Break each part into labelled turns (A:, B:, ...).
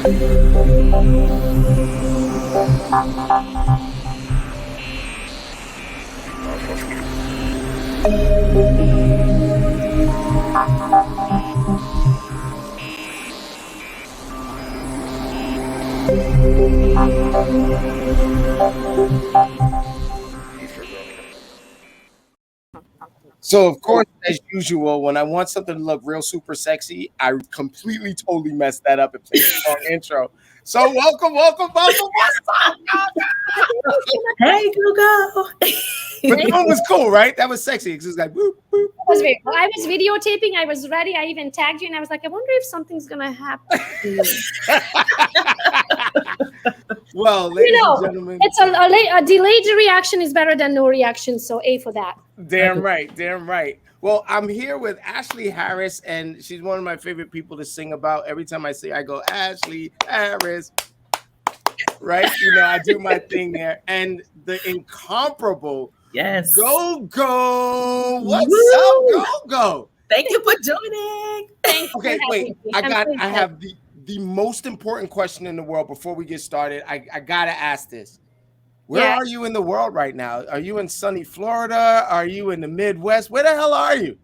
A: So, of course, as usual, when I want something to look real super sexy, I completely, totally mess that up and play the wrong intro. So, welcome. What's up,
B: Hey, GOGO.
A: But that one was cool, right? That was sexy. It was like, boop, boop.
C: It was very cool. I was videotaping. I was ready. I even tagged you, and I was like, I wonder if something's going to happen.
A: Well, ladies and gentlemen.
C: It's a delayed reaction is better than no reaction, so A for that.
A: Damn right. Well, I'm here with Ashley Harris, and she's one of my favorite people to sing about. Every time I say, I go, Ashley Harris, right? I do my thing there. And the incomparable GOGO. What's up, GOGO?
B: Thank you for joining.
A: Okay, wait. I have the most important question in the world before we get started. I gotta ask this. Where are you in the world right now? Are you in sunny Florida? Are you in the Midwest? Where the hell are you?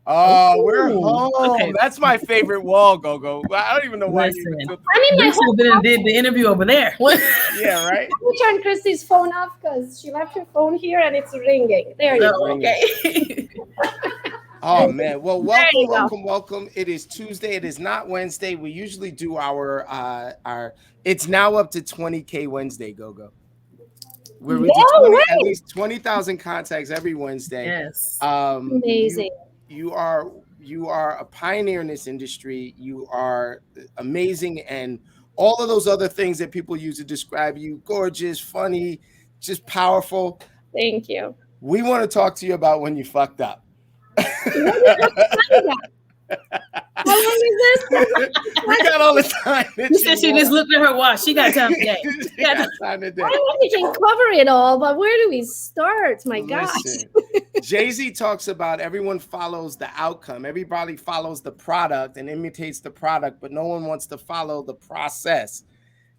A: Oh, we're home. Okay. That's my favorite wall, GOGO. I don't even know why.
B: We should have been and did the interview over there.
A: Yeah, right.
C: Let me turn Christy's phone off because she left her phone here and it's ringing. There you go.
B: Okay.
A: Oh man. Well, welcome. It is Tuesday. It is not Wednesday. We usually do our it's now up to 20K Wednesday, GOGO. Where we do at least 20,000 contacts every Wednesday.
B: Yes.
C: Amazing.
A: You are a pioneer in this industry. You are amazing, and all of those other things that people use to describe you: gorgeous, funny, just powerful.
C: Thank you.
A: We want to talk to you about when you fucked up.
C: How long is this?
A: We got all the time.
B: She said she just looked at her watch. She got time today.
A: Time today.
C: I know we can cover it all, but where do we start? My gosh.
A: Jay-Z talks about everyone follows the outcome. Everybody follows the product and imitates the product, but no one wants to follow the process.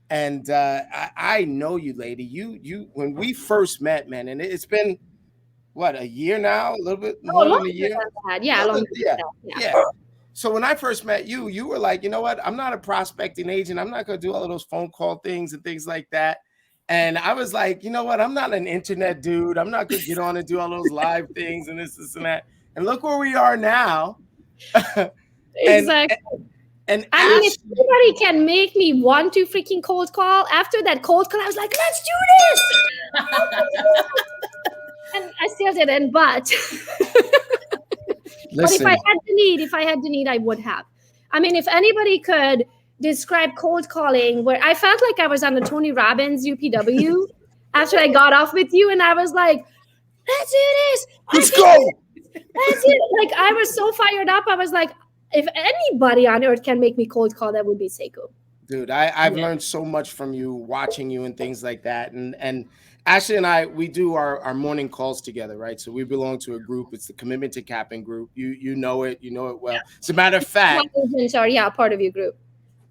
A: And I know you, lady. You when we first met, man, and it's been what, a year now? A little bit more than a year? Yeah. So when I first met you, you were like, you know what? I'm not a prospecting agent. I'm not going to do all of those phone call things and things like that. And I was like, you know what? I'm not an internet dude. I'm not going to get on and do all those live things and this and that. And look where we are now.
C: Exactly.
A: And
C: I mean, if anybody can make me want to freaking cold call, after that cold call, I was like, let's do this. And I still didn't, but
A: listen.
C: But if I had the need, I would have. I mean, if anybody could describe cold calling, where I felt like I was on the Tony Robbins UPW after I got off with you, and I was like, let's do this.
A: Let's go.
C: That's it. Like, I was so fired up. I was like, if anybody on earth can make me cold call, that would be Seiko.
A: Dude, I've learned so much from you, watching you and things like that. And Ashley and I, we do our morning calls together, right? So we belong to a group. It's the Commitment to Capping group. You know it well. Yeah. As a matter of fact,
C: part of your group.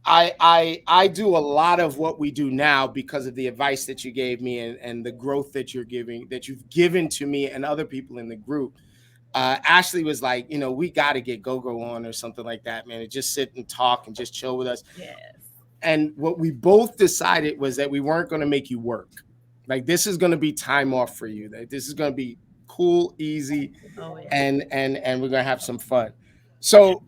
A: I do a lot of what we do now because of the advice that you gave me and the growth that you've given to me and other people in the group. Ashley was like, we got to get GOGO on or something like that, man. And just sit and talk and just chill with us.
B: Yes.
A: And what we both decided was that we weren't going to make you work. Like, this is going to be time off for you. That this is going to be cool, easy, and we're going to have some fun. So,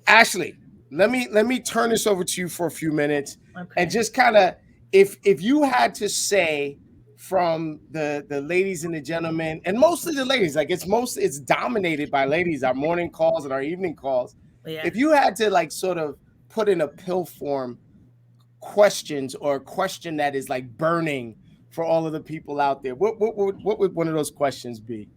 A: Ashley, let me turn this over to you for a few minutes, and just kind of, if you had to say, from the ladies and the gentlemen, and mostly the ladies, like it's dominated by ladies, our morning calls and our evening calls. Yeah. If you had to like sort of put in a pill form questions, or a question that is like burning for all of the people out there, what would one of those questions be?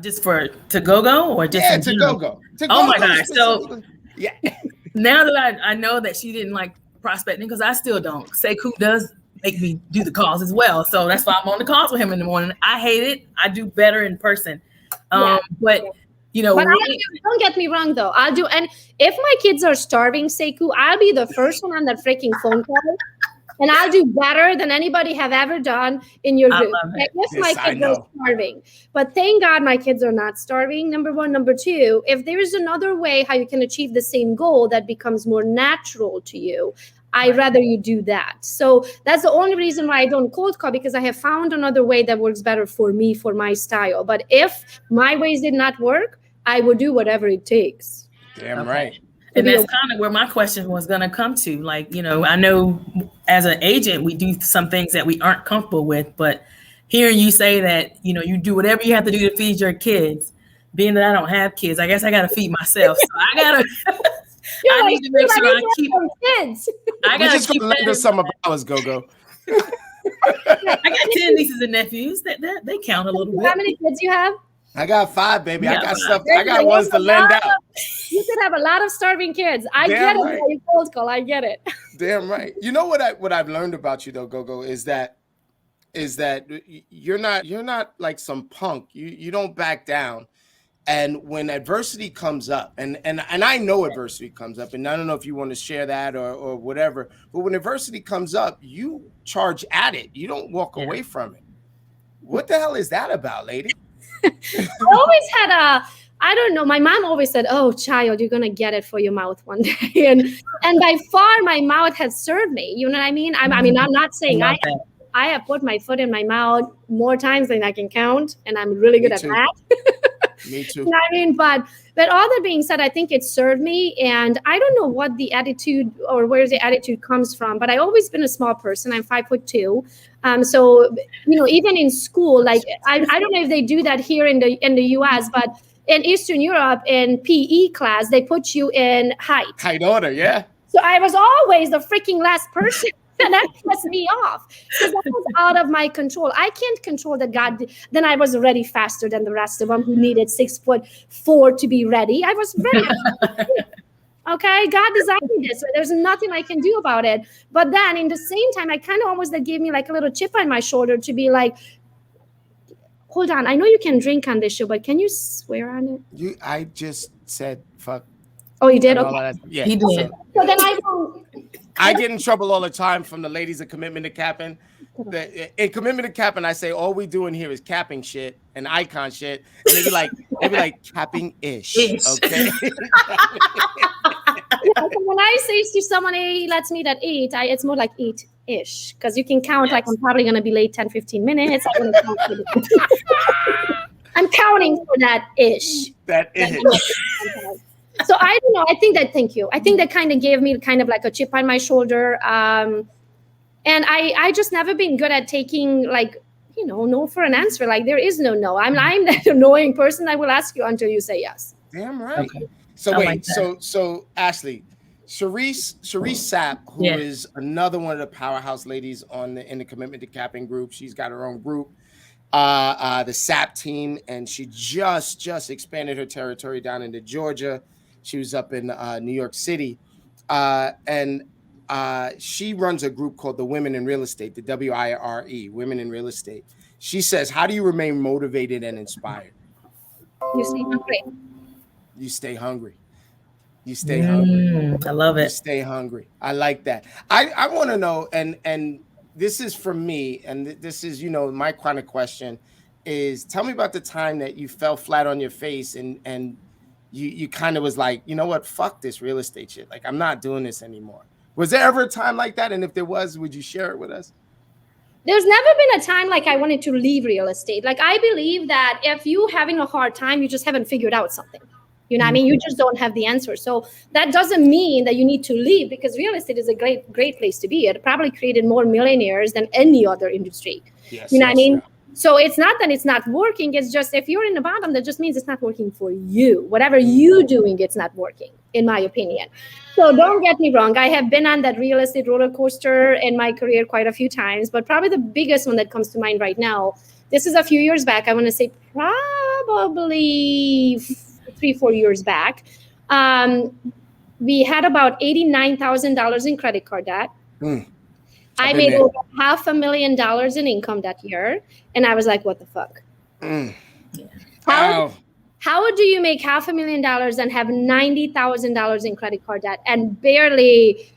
B: Just to GOGO, or just
A: to GOGO?
B: Oh my gosh! So yeah, now that I know that she didn't like prospecting, because I still don't. Sekou does make me do the calls as well, so that's why I'm on the calls with him in the morning. I hate it. I do better in person. But
C: But don't get me wrong, though. I'll do, and if my kids are starving, Sekou, I'll be the first one on that freaking phone call. And I'll do better than anybody have ever done in your group. If my kids are starving. But thank God my kids are not starving, number one. Number two, if there is another way how you can achieve the same goal that becomes more natural to you, I'd rather you do that. So that's the only reason why I don't cold call, because I have found another way that works better for me, for my style. But if my ways did not work, I would do whatever it takes.
A: Damn right.
B: And that's kind of where my question was going to come to. Like, I know as an agent, we do some things that we aren't comfortable with, but hearing you say that, you do whatever you have to do to feed your kids, being that I don't have kids, I guess I got to feed myself. So I got to, I need to make sure I keep kids. I got to keep
A: lend us some of ours, GoGo.
B: I got 10 nieces and nephews. That they count a little bit.
C: How many kids you have?
A: I got 5, baby. I got stuff. I got ones to lend out.
C: You could have a lot of starving kids. I get it. You cold call. I get it.
A: Damn right. You know what I've learned about you though, GoGo, is that you're not like some punk. You don't back down. And when adversity comes up, and I know adversity comes up, and I don't know if you want to share that or whatever, but when adversity comes up, you charge at it. You don't walk away from it. What the hell is that about, lady?
C: I always had I don't know. My mom always said, "Oh, child, you're gonna get it for your mouth one day," and by far, my mouth has served me. You know what I mean? I'm not saying I have put my foot in my mouth more times than I can count, and I'm really good at that.
A: Me too.
C: You know what I mean? But all that being said, I think it served me, and I don't know what the attitude or where the attitude comes from. But I've always been a small person. I'm 5'2". So even in school, like I don't know if they do that here in the US, but in Eastern Europe, in PE class, they put you in height
A: order, yeah.
C: So I was always the freaking last person. And that pissed me off because that was out of my control. I can't control that God. Then I was ready faster than the rest of them who needed 6'4" to be ready. I was ready. Okay, God designed me this. So there's nothing I can do about it. But then in the same time, I kind of almost that gave me like a little chip on my shoulder to be like, hold on. I know you can drink on this show, but can you swear on it?
A: I just said fuck.
C: Oh, you did? Okay.
A: Yeah,
B: he did.
C: So then
A: I get in trouble all the time from the ladies at Commitment to Capping. In Commitment to Capping, I say all we doing here is capping shit and icon shit, and they be like capping ish. Okay.
C: So when I say to someone, "Hey, let's meet at 8," it's more like 8-ish because you can count like I'm probably gonna be late 10-15 minutes. I'm counting for that ish.
A: That ish.
C: So I don't know. I think that, thank you. I think that kind of gave me kind of like a chip on my shoulder. And I just never been good at taking like, no for an answer. Like there is no no. I'm that annoying person that will ask you until you say yes.
A: Damn right. Okay. So
B: I
A: wait,
B: like
A: so Ashley, Sharice Sapp, who is another one of the powerhouse ladies in the Commitment to Capping group. She's got her own group. The Sapp team, and she just expanded her territory down into Georgia. She was up in New York City, and she runs a group called the Women in Real Estate, the WIRE, Women in Real Estate. She says, how do you remain motivated and inspired?
C: You stay hungry.
A: You stay hungry. You stay hungry.
B: I love it.
A: You stay hungry. I like that. I want to know, and this is for me, and this is, my kind of question is, tell me about the time that you fell flat on your face and you kind of was like, you know what, fuck this real estate shit. Like, I'm not doing this anymore. Was there ever a time like that? And if there was, would you share it with us?
C: There's never been a time like I wanted to leave real estate. Like, I believe that if you having a hard time, you just haven't figured out something. You know what I mean? You just don't have the answer. So that doesn't mean that you need to leave, because real estate is a great place to be. It probably created more millionaires than any other industry.
A: Yes,
C: you know what I mean?
A: Yeah.
C: So it's not that it's not working. It's just if you're in the bottom, that just means it's not working for you. Whatever you're doing, it's not working, in my opinion. So don't get me wrong. I have been on that real estate roller coaster in my career quite a few times, but probably the biggest one that comes to mind right now, this is a few years back. I want to say probably 3-4 years back. We had about $89,000 in credit card debt. I made over $500,000 in income that year. And I was like, what the fuck?
A: Wow.
C: how do you make $500,000 and have $90,000 in credit card debt and barely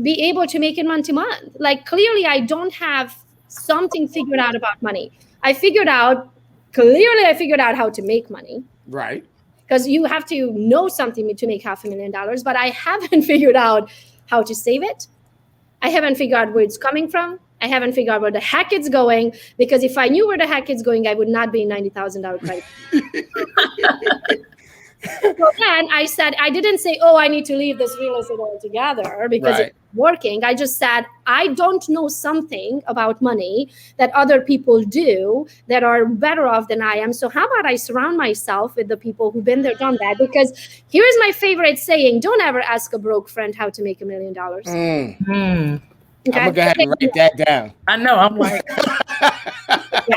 C: be able to make it month to month? Like, clearly I don't have something figured out about money. I figured out how to make money.
A: Right.
C: Because you have to know something to make $500,000, but I haven't figured out how to save it. I haven't figured out where it's coming from. I haven't figured out where the heck it's going, because if I knew where the heck it's going, I would not be $90,000 credit. So then I said, I didn't say, oh, I need to leave this real estate altogether because it's working. I just said, I don't know something about money that other people do that are better off than I am. So how about I surround myself with the people who've been there, done that? Because here's my favorite saying: don't ever ask a broke friend how to make $1 million. Okay?
A: I'm gonna go ahead and write that down.
B: I know. I'm like,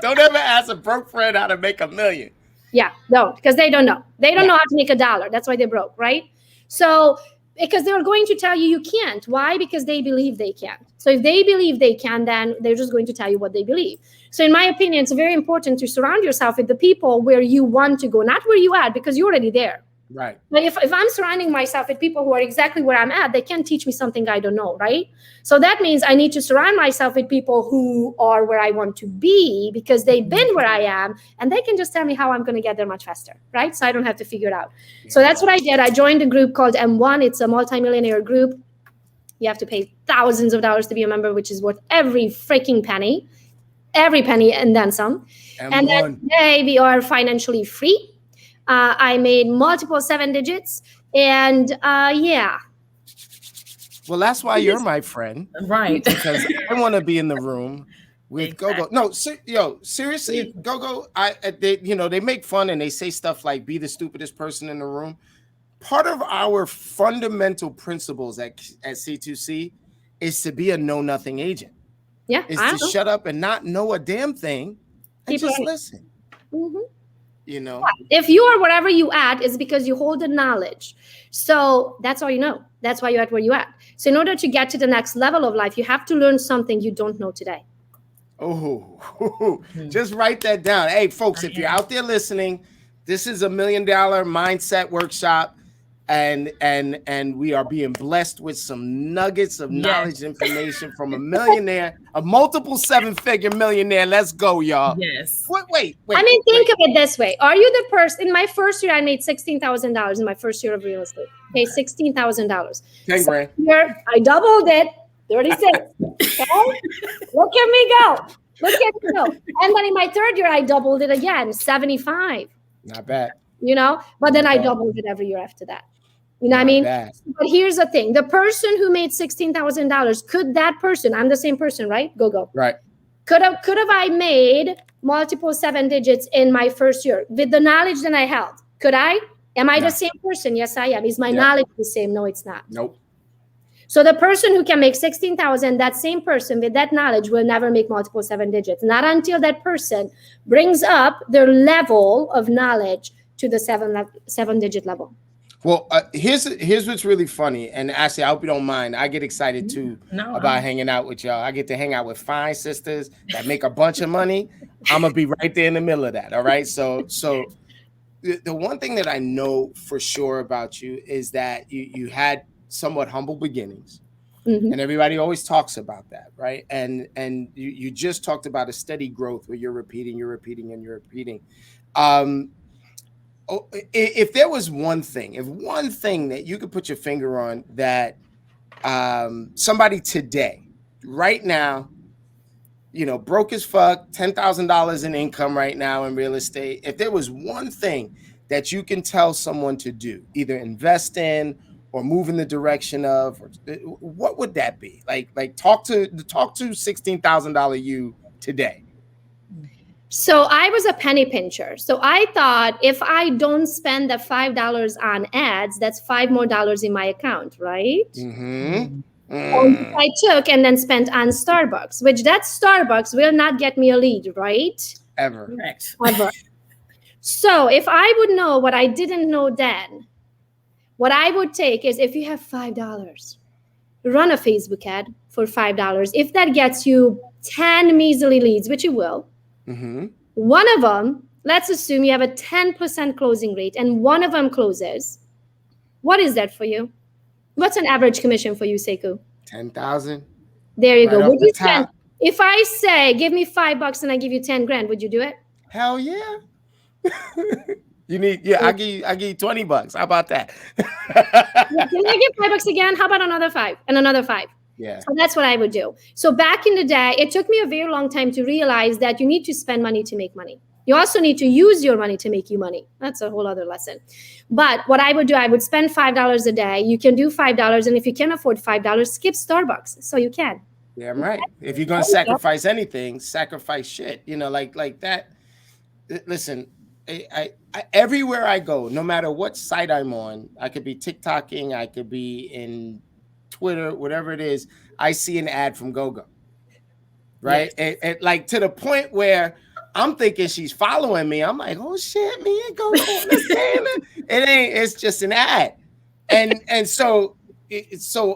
A: don't ever ask a broke friend how to make $1 million.
C: Yeah, no, because they don't know. They don't know how to make $1. That's why they're broke, right? So, because they're going to tell you can't. Why? Because they believe they can. So if they believe they can, then they're just going to tell you what they believe. So in my opinion, it's very important to surround yourself with the people where you want to go, not where you at, because you're already there.
A: Right.
C: But if I'm surrounding myself with people who are exactly where I'm at, they can teach me something I don't know, right? So that means I need to surround myself with people who are where I want to be, because they've been where I am, and they can just tell me how I'm going to get there much faster, right? So I don't have to figure it out. So that's what I did. I joined a group called M1. It's a multimillionaire group. You have to pay thousands of dollars to be a member, which is worth every freaking penny, and then some. M1. And then today we are financially free. I made multiple 7 digits, and yeah.
A: Well, that's why you're my friend,
B: right?
A: Because I want to be in the room with GOGO. No, seriously, GOGO. They make fun and they say stuff like "be the stupidest person in the room." Part of our fundamental principles at C2C is to be a know-nothing agent.
C: Yeah,
A: is to shut up and not know a damn thing and just listen.
C: Mm-hmm.
A: If
C: you are wherever you at, it's because you hold the knowledge. So that's all you know. That's why you're at where you at. So in order to get to the next level of life, you have to learn something you don't know today.
A: Oh, just write that down. Hey, folks, if you're out there listening, this is $1 Million Mindset Workshop. And we are being blessed with some nuggets of knowledge, information from a millionaire, a multiple 7-figure millionaire. Let's go, y'all.
B: Yes.
A: Wait.
C: I mean, think of it this way. Are you the person? In my first year, I made $16,000 in my first year of real estate. Okay, $16,000.
A: 10 grand.
C: Here, I doubled it, 36. Okay? Look at me go. And then in my third year, I doubled it again, 75.
A: Not bad.
C: But then I doubled it every year after that. You know what I mean?
A: Bad.
C: But here's the thing. The person who made $16,000, could that person, I'm the same person, right? GOGO.
A: Right.
C: Could have I made multiple 7 digits in my first year with the knowledge that I held? Could I? Am I the same person? Yes, I am. Is my knowledge the same? No, it's not.
A: Nope.
C: So the person who can make 16,000, that same person with that knowledge will never make multiple 7 digits. Not until that person brings up their level of knowledge to the 7-digit level.
A: Well, here's what's really funny, and Ashley, I hope you don't mind. I get excited too about hanging out with y'all. I get to hang out with fine sisters that make a bunch of money. I'm gonna be right there in the middle of that. All right. So the one thing that I know for sure about you is that you had somewhat humble beginnings, and everybody always talks about that, right? And you just talked about a steady growth where you're repeating. If there was one thing that you could put your finger on that somebody today, right now, broke as fuck, $10,000 in income right now in real estate, if there was one thing that you can tell someone to do, either invest in or move in the direction of, what would that be? Like talk to $16,000 you today.
C: So I was a penny pincher. So I thought if I don't spend the $5 on ads, that's $5 more in my account, right? I took and then spent on Starbucks, which that Starbucks will not get me a lead, right?
A: Ever.
B: Correct.
C: Ever. So if I would know what I didn't know then, what I would take is, if you have $5, run a Facebook ad for $5. If that gets you 10 measly leads, which you will, one of them, let's assume you have a 10% closing rate and one of them closes. What is that for you? What's an average commission for you, Sekou?
A: 10,000.
C: There you
A: Right
C: go.
A: off
C: Would
A: the
C: you spend,
A: top.
C: if I say, give me $5 and I give you 10 grand, would you do it?
A: Hell yeah. I give you $20. How about that?
C: Can I give $5 again? How about another 5 and another 5?
A: Yeah.
C: So that's what I would do. So back in the day, it took me a very long time to realize that you need to spend money to make money. You also need to use your money to make you money. That's a whole other lesson. But what I would do, I would spend $5 a day. You can do $5. And if you can afford $5, skip Starbucks. So you can.
A: Yeah, I'm right. If you're going to sacrifice anything, sacrifice shit, like that. Listen, I everywhere I go, no matter what site I'm on, I could be TikToking, I could be in Twitter, whatever it is, I see an ad from GOGO. Right? Yes. It like to the point where I'm thinking she's following me. I'm like, oh shit, me and GOGO. It ain't, it's just an ad. And so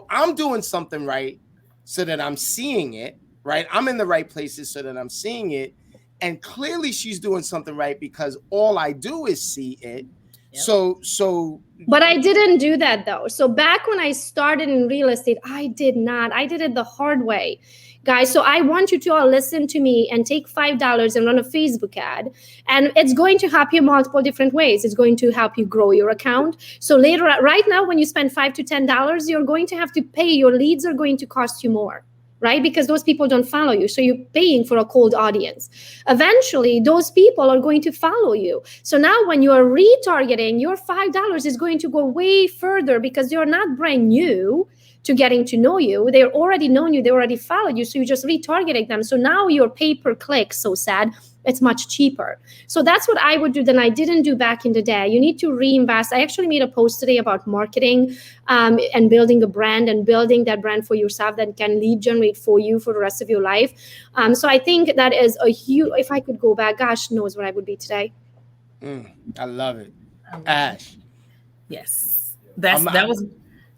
A: I'm doing something right so that I'm seeing it, right? I'm in the right places so that I'm seeing it. And clearly she's doing something right because all I do is see it. Yep. So
C: but I didn't do that though. So back when I started in real estate, I did not. I did it the hard way, guys. So I want you to all listen to me and take $5 and run a Facebook ad. And it's going to help you multiple different ways. It's going to help you grow your account. So later, right now, when you spend $5 to $10, you're going to have to pay. Your leads are going to cost you more. Right? Because those people don't follow you. So you're paying for a cold audience. Eventually, those people are going to follow you. So now when you are retargeting, your $5 is going to go way further because you're not brand new to getting to know you. They're already known you. They already followed you. So you're just retargeting them. So now your pay-per-click, so sad, it's much cheaper. So that's what I would do that I didn't do back in the day. You need to reinvest. I actually made a post today about marketing and building a brand and building that brand for yourself that can lead generate for you for the rest of your life. So I think that is a huge, if I could go back, gosh knows what I would be today.
A: I love it. Ash.
B: Yes.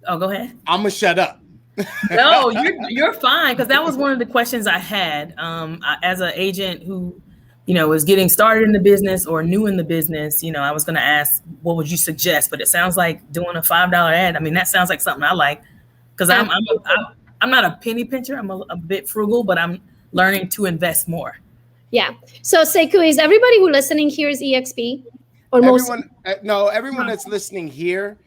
B: Oh, go ahead.
A: I'm gonna shut up.
B: No, you're fine, because that was one of the questions I had as an agent who, is getting started in the business or new in the business. I was going to ask, what would you suggest? But it sounds like doing a $5 ad. I mean, that sounds like something I like, because I'm not a penny pincher. I'm a bit frugal, but I'm learning to invest more.
C: Yeah. So Sekou, is everybody who listening here is EXP? Or
A: everyone that's listening here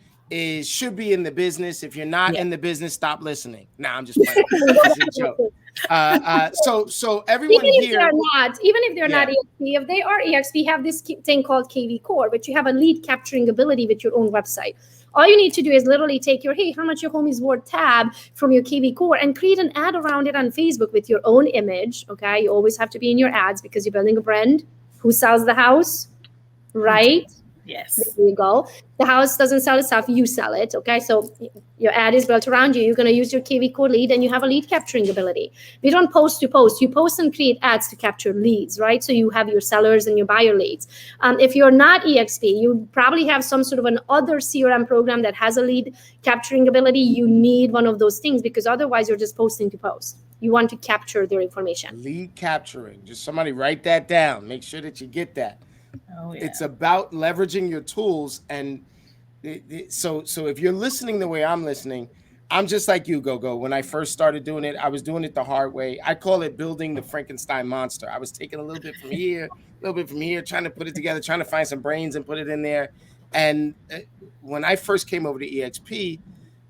A: should be in the business. If you're not in the business, stop listening. Nah, I'm just playing. This is a joke. So everyone
C: even
A: here,
C: even if they're not EXP, if they are EXP, have this thing called KV Core, which you have a lead capturing ability with your own website. All you need to do is literally take your, hey, how much your home is worth tab from your KV Core and create an ad around it on Facebook with your own image. Okay. You always have to be in your ads because you're building a brand. Who sells the house? Right?
B: Yes.
C: There you go. The house doesn't sell itself, you sell it. Okay. So your ad is built around you. You're going to use your KV Core lead and you have a lead capturing ability. We don't post to post. You post and create ads to capture leads, right? So you have your sellers and your buyer leads. If you're not EXP, you probably have some sort of an other CRM program that has a lead capturing ability. You need one of those things because otherwise you're just posting to post. You want to capture their information.
A: Lead capturing. Just somebody write that down. Make sure that you get that.
B: Oh, yeah.
A: It's about leveraging your tools. And so if you're listening the way I'm listening, I'm just like you, GOGO. When I first started doing it, I was doing it the hard way. I call it building the Frankenstein monster. I was taking a little bit from here, a little bit from here, trying to put it together, trying to find some brains and put it in there. And when I first came over to EXP,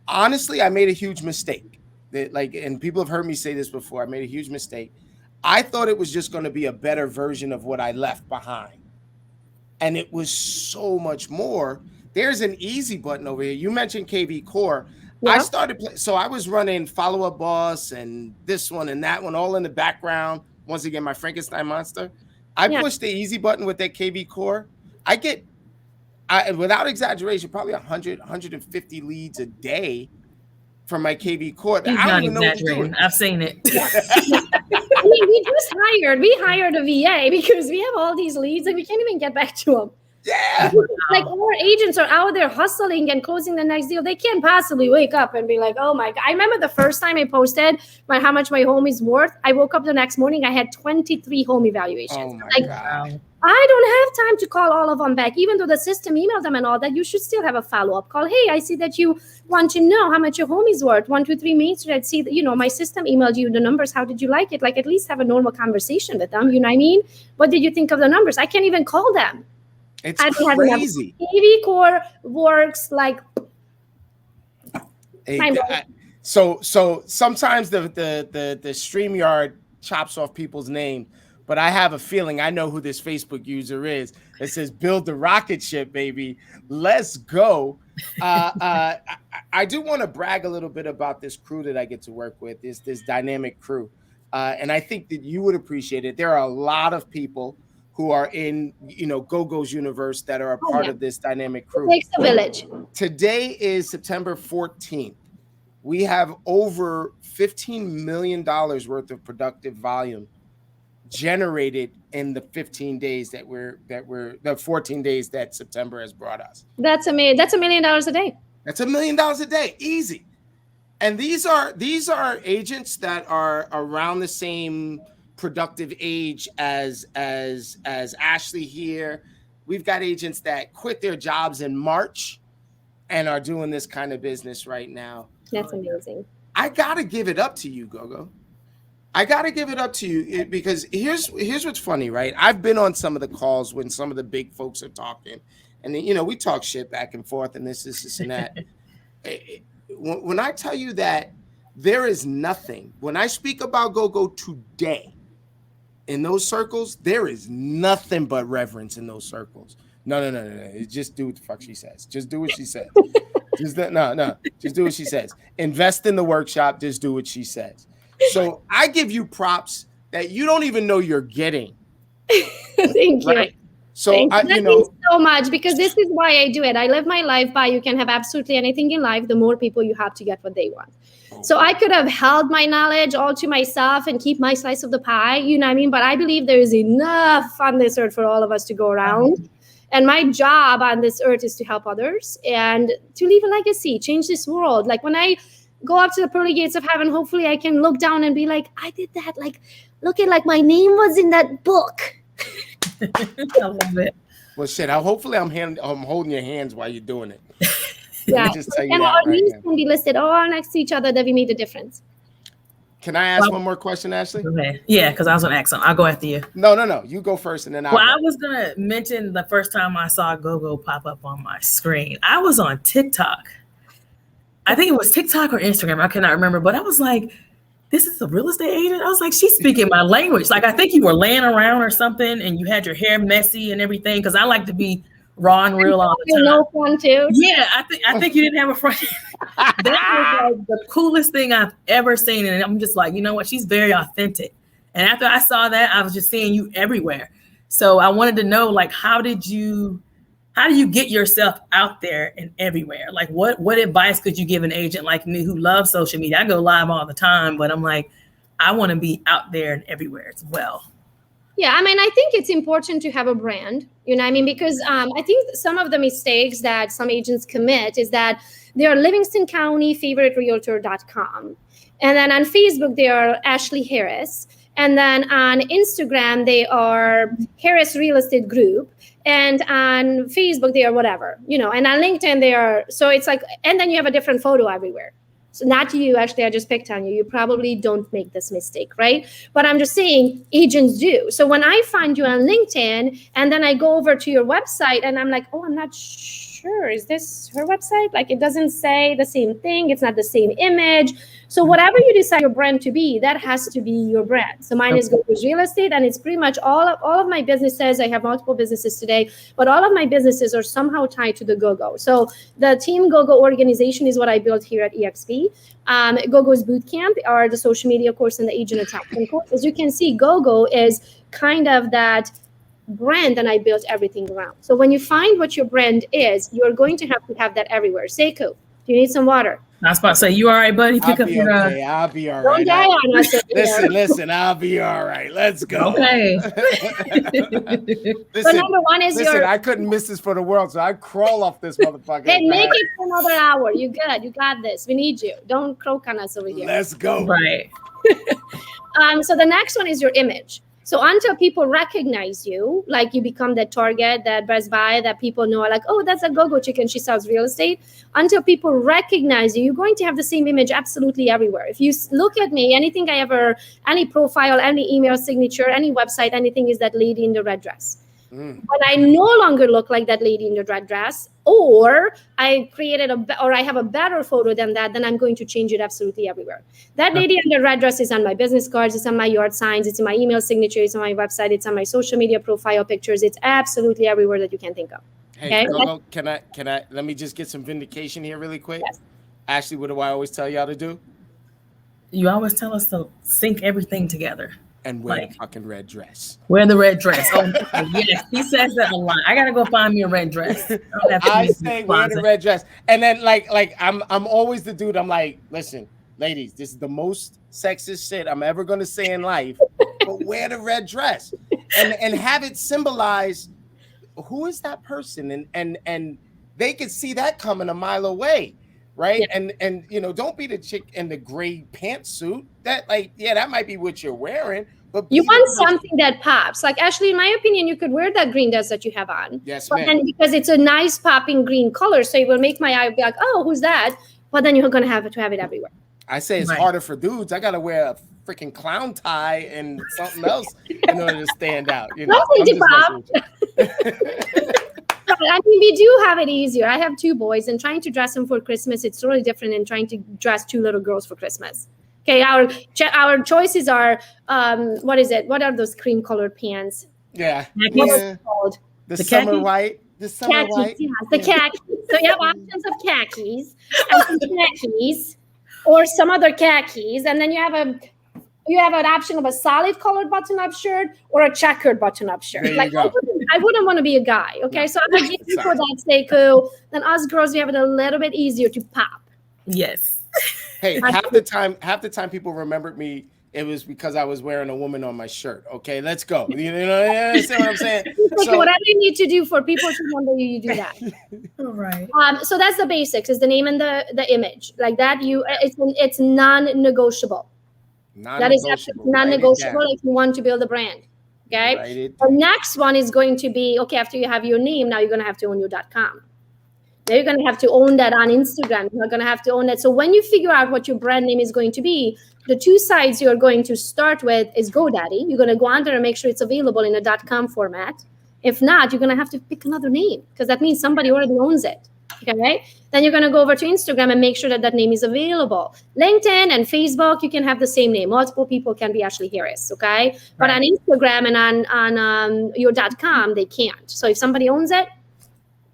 A: honestly, I made a huge mistake. And people have heard me say this before. I made a huge mistake. I thought it was just going to be a better version of what I left behind. And it was so much more. There's an easy button over here. You mentioned KV Core. Yeah. I started so I was running Follow Up Boss and this one and that one all in the background. Once again, my Frankenstein monster. I pushed the easy button with that KV Core. I get, without exaggeration, probably 100, 150 leads a day from my KV Core.
B: He's not exaggerating. I've seen it.
C: We hired a VA because we have all these leads and we can't even get back to them.
A: Yeah.
C: Like our agents are out there hustling and closing the next deal. They can't possibly wake up and be like, oh my God. I remember the first time I posted how much my home is worth. I woke up the next morning, I had 23 home evaluations.
A: Oh my God.
C: I don't have time to call all of them back. Even though the system emailed them and all that, you should still have a follow-up call. Hey, I see that you want to know how much your home is worth. 123 Main Street. I see that, my system emailed you the numbers. How did you like it? Like, at least have a normal conversation with them. You know what I mean? What did you think of the numbers? I can't even call them.
A: It's crazy.
C: TV Core works like.
A: So sometimes the StreamYard chops off people's name, but I have a feeling I know who this Facebook user is. It says build the rocket ship, baby. Let's go. I do want to brag a little bit about this crew that I get to work with, this dynamic crew. And I think that you would appreciate it. There are a lot of people who are in, GOGO's universe that are a part of this dynamic crew.
C: It takes a village.
A: Today is September 14th. We have over $15 million worth of productive volume generated in the 15 days the 14 days that September has brought us.
C: That's amazing. That's $1 million a day.
A: That's $1 million a day, easy. And these are agents that are around the same productive age as Ashley here. We've got agents that quit their jobs in March and are doing this kind of business right now.
C: That's amazing.
A: I gotta give it up to you, GOGO. I gotta give it up to you because here's what's funny, right? I've been on some of the calls when some of the big folks are talking, and we talk shit back and forth, and this and that. When I tell you that there is nothing, when I speak about GOGO today, in those circles, there is nothing but reverence in those circles. No. Just do what the fuck she says. Just do what she says. Just do what she says. Invest in the workshop. Just do what she says. So I give you props that you don't even know you're getting.
C: Thank you.
A: Right? So
C: that means so much because this is why I do it. I live my life by you can have absolutely anything in life. The more people you have to get what they want. So I could have held my knowledge all to myself and keep my slice of the pie. You know what I mean? But I believe there is enough on this earth for all of us to go around. And my job on this earth is to help others and to leave a legacy, change this world. Like when I go up to the pearly gates of heaven, hopefully I can look down and be like, I did that. Like, look at like my name was in that book.
B: I love it.
A: Well, shit. Hopefully I'm holding your hands while you're doing it.
C: Yeah.
A: Just tell you
C: and
A: that
C: our
A: right
C: names
A: now.
C: can be listed all next to each other that we made a difference.
A: Can I ask one more question, Ashley?
B: Okay. Yeah, because I was going to ask them. I'll go after you.
A: No. You go first, and then I'll.
B: Well, I was going to mention the first time I saw GOGO pop up on my screen. I was on TikTok. I think it was TikTok or Instagram. I cannot remember, but I was like, this is a real estate agent? I was like, she's speaking my language. Like, I think you were laying around or something, and you had your hair messy and everything, because I like to be raw and real all the time.
C: No fun too.
B: Yeah, I think you didn't have a front. That was like the coolest thing I've ever seen, and I'm just like, you know what? She's very authentic. And after I saw that, I was just seeing you everywhere. So I wanted to know, like, how do you get yourself out there and everywhere? Like, what advice could you give an agent like me who loves social media? I go live all the time, but I'm like, I want to be out there and everywhere as well.
C: Yeah, I mean, I think it's important to have a brand, you know what I mean? Because I think some of the mistakes that some agents commit is that they are Livingston County favoriterealtor.com. And then on Facebook, they are Ashley Harris. And then on Instagram, they are Harris Real Estate Group. And on Facebook, they are whatever, and on LinkedIn, they are, so it's like, and then you have a different photo everywhere. So not you, actually, I just picked on you. You probably don't make this mistake, right? But I'm just saying agents do. So when I find you on LinkedIn and then I go over to your website and I'm like, oh, I'm not sure. Is this her website? Like, it doesn't say the same thing. It's not the same image. So whatever you decide your brand to be, that has to be your brand. So mine is GOGO's Real Estate, and it's pretty much all of my businesses. I have multiple businesses today, but all of my businesses are somehow tied to the GOGO. So the Team GOGO organization is what I built here at EXP. GOGO's Bootcamp are the social media course and the agent attachment course. As you can see, GOGO is kind of that brand, and I built everything around. So when you find what your brand is, you're going to have that everywhere. Seiko, do you need some water?
B: I was about to say, you all right, buddy? Pick
A: I'll
B: up
A: be
B: your
A: okay. I'll be all
C: Don't
A: right.
C: die on us.
A: Listen, I'll be all right. Let's go.
B: Okay.
C: So number one is
A: I couldn't miss this for the world, so I crawl off this motherfucker.
C: Hey, make it for another hour. You good. You got this. We need you. Don't croak on us over here.
A: Let's go.
B: Right.
C: So the next one is your image. So until people recognize you, like you become that Target, that Best Buy, that people know, like, oh, that's a GOGO chicken, she sells real estate. Until people recognize you, you're going to have the same image absolutely everywhere. If you look at me, anything I ever, any profile, any email signature, any website, anything is that lady in the red dress. But I no longer look like that lady in the red dress, or I created or I have a better photo than that, then I'm going to change it absolutely everywhere. That lady in the red dress is on my business cards, it's on my yard signs, it's in my email signature, it's on my website, it's on my social media profile pictures, it's absolutely everywhere that you can think of.
A: Hey, GOGO, can I, let me just get some vindication here really quick. Yes. Ashley, what do I always tell y'all to do?
B: You always tell us to sync everything together.
A: And wear the fucking red dress.
B: Wear the red dress. Oh, yes, he says that a lot. I gotta go find me a red dress.
A: I say wear the red dress, and then like I'm always the dude. I'm like, listen, ladies, this is the most sexist shit I'm ever gonna say in life, but wear the red dress and have it symbolize who is that person, and they can see that coming a mile away. Right. Yeah. And you know, don't be the chick in the gray pantsuit. That that might be what you're wearing, but
C: you want something that pops. Like Ashley, in my opinion, you could wear that green dress that you have on.
A: Yes,
C: ma'am. And because it's a nice popping green color, so it will make my eye be like, oh, who's that? But then you're gonna have it everywhere.
A: I say it's harder for dudes. I gotta wear a freaking clown tie and something else in order to stand out. You know,
C: I mean, we do have it easier. I have 2 boys, and trying to dress them for Christmas, it's totally different than trying to dress 2 little girls for Christmas. Okay, our choices are, what is it? What are those cream colored pants?
A: Yeah.
C: What is it called?
A: The summer white. The summer
C: khakis,
A: white.
C: Yeah, the khakis. So you have options of khakis, and some khakis, or some other khakis, and then you have an option of a solid colored button-up shirt or a checkered button-up shirt. Like I wouldn't want to be a guy. Okay, so I'm gonna give you for that sake. Then us girls, we have it a little bit easier to pop.
B: Yes.
A: Hey, half the time people remembered me, it was because I was wearing a woman on my shirt. Okay, let's go. You know what I'm saying?
C: So whatever you need to do for people to remember you, you do that.
B: All right.
C: So that's the basics: is the name and the image. Like that, it's non-negotiable. That is non-negotiable if you want to build a brand. Okay. The next one is going to be, okay, after you have your name, now you're going to have to own your .com. Now you're going to have to own that on Instagram. You're going to have to own that. So when you figure out what your brand name is going to be, the 2 sites you're going to start with is GoDaddy. You're going to go on there and make sure it's available in a .com format. If not, you're going to have to pick another name because that means somebody already owns it. Okay, then you're going to go over to Instagram and make sure that name is available. LinkedIn and Facebook, you can have the same name. Multiple people can be Ashley Harris. Okay, but on Instagram and on your .com, they can't. So if somebody owns it,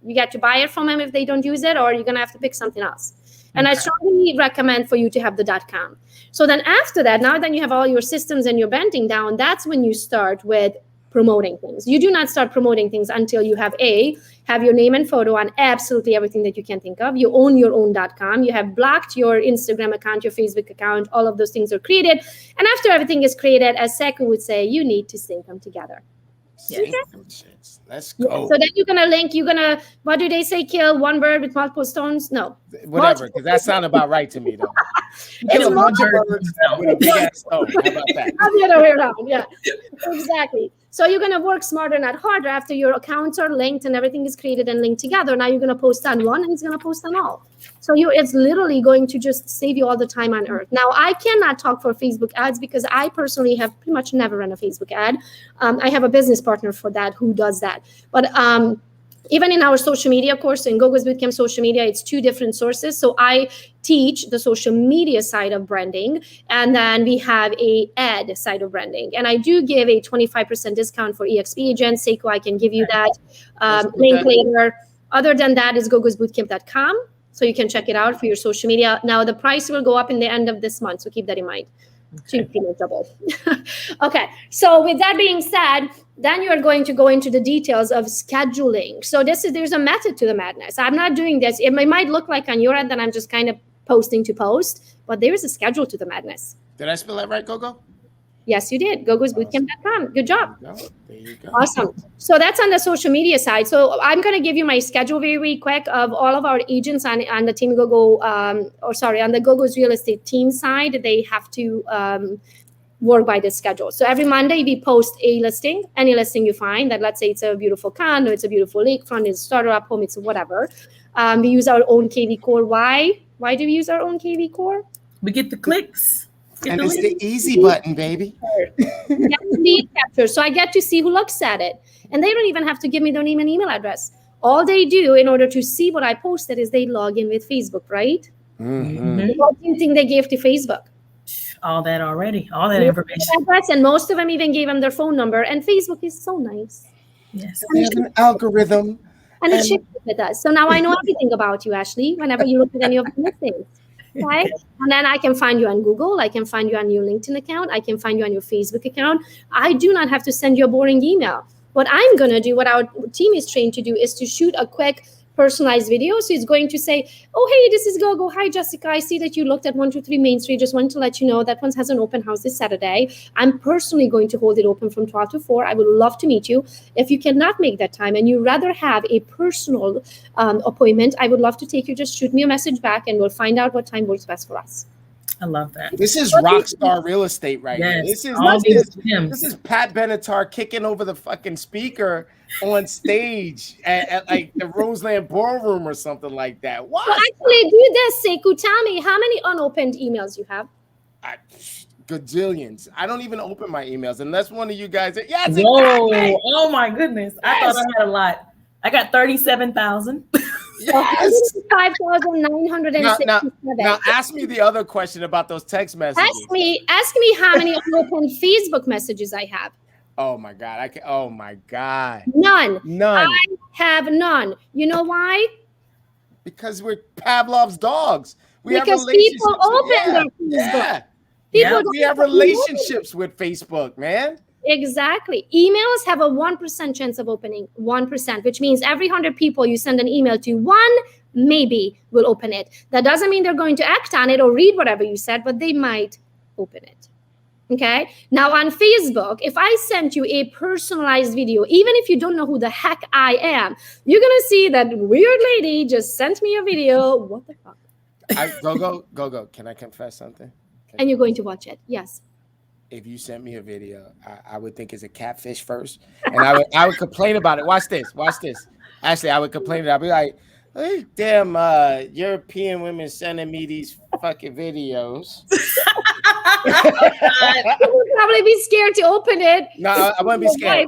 C: you get to buy it from them if they don't use it, or you're going to have to pick something else. And I strongly recommend for you to have the .com. So then after that, now that you have all your systems and your branding down, that's when you start with promoting things. You do not start promoting things until you have your name and photo on absolutely everything that you can think of. You own your own .com. You have blocked your Instagram account, your Facebook account. All of those things are created. And after everything is created, as Seku would say, you need to sync them together.
A: Let's go.
C: So then you're going to link, what do they say, kill one bird with multiple stones? No.
A: Whatever, because that sounded about right to me, though. Kill a bunch of birds with a big ass stone. How about that?
C: The other way around, yeah. Exactly. So you're going to work smarter, not harder. After your accounts are linked and everything is created and linked together, now you're going to post on one and it's going to post on all. So it's literally going to just save you all the time on earth. Now, I cannot talk for Facebook ads because I personally have pretty much never run a Facebook ad. I have a business partner for that who does that. But even in our social media course, in GOGO's Bootcamp social media, it's 2 different sources. So I teach the social media side of branding, and then we have a ad side of branding. And I do give a 25% discount for EXP agents. Seiko, I can give you that link later. Other than that is gogosbootcamp.com. So you can check it out for your social media. Now, the price will go up in the end of this month, so keep that in mind. Double. Okay, so with that being said, then you are going to go into the details of scheduling. So there's a method to the madness. I'm not doing this. It might look like on your end that I'm just kind of posting to post, but there is a schedule to the madness.
A: Did I spell that right, GOGO?
C: Yes, you did. gogosbootcamp.com. Good job.
A: There you go.
C: Awesome. So that's on the social media side. So I'm going to give you my schedule very quick of all of our agents on the Team GOGO, on the GOGO's real estate team side. They have to work by this schedule. So every Monday we post a listing, any listing you find that, let's say it's a beautiful condo, it's a beautiful lakefront, it's a starter up home, it's whatever. We use our own KV core. Why? Why do we use our own KV core?
B: We get the clicks.
A: And it's the easy button, baby.
C: Lead capture. So I get to see who looks at it. And they don't even have to give me their name and email address. All they do in order to see what I posted is they log in with Facebook, right?
A: Mm-hmm.
C: What do you think they gave to Facebook?
B: All that already, all that information.
C: And most of them even gave them their phone number. And Facebook is so nice.
B: Yes.
A: We have an algorithm.
C: And it shares with us. So now I know everything about you, Ashley, whenever you look at any of the listings. Okay. And then I can find you on Google. I can find you on your LinkedIn account. I can find you on your Facebook account. I do not have to send you a boring email. What I'm going to do, what our team is trained to do, is to shoot a quick personalized video. So it's going to say, oh, hey, this is GoGo. Hi, Jessica. I see that you looked at 123 Main Street. Just wanted to let you know that one has an open house this Saturday. I'm personally going to hold it open from 12 to 4. I would love to meet you. If you cannot make that time and you rather have a personal appointment, I would love to take you. Just shoot me a message back and we'll find out what time works best for us.
B: I love that.
A: This is rock star real estate right now.
B: Yes,
A: This is Pat Benatar kicking over the fucking speaker on stage at like the Roseland Ballroom or something like that. What?
C: Well, actually, do this, Sekou. Tell me how many unopened emails you have.
A: Gajillions. I don't even open my emails unless one of you guys. Yes.
B: Whoa!
A: Exactly.
B: Oh my goodness! Yes. I thought I had a lot. I got 37,000.
A: Yes.
C: 5,967.
A: Now ask me the other question about those text messages.
C: Ask me how many unopened Facebook messages I have.
A: Oh my God. Oh my God.
C: None.
A: None.
C: I have none. You know why?
A: Because we're Pavlov's dogs.
C: Because people open their Facebook.
A: We have relationships with Facebook, man.
C: Exactly. Emails have a 1% chance of opening, 1%, which means every 100 people you send an email to, one maybe will open it. That doesn't mean they're going to act on it or read whatever you said, but they might open it. Okay. Now on Facebook, if I sent you a personalized video, even if you don't know who the heck I am, you're going to see that weird lady just sent me a video. What the fuck?
A: GoGo, can I confess something?
C: And you're going to watch it. Yes.
A: If you sent me a video, I would think it's a catfish first, and I would complain about it. Watch this. Actually, I would complain. I'd be like, hey, damn, European women sending me these fucking videos.
C: I would probably be scared to open it.
A: No, I wouldn't be scared.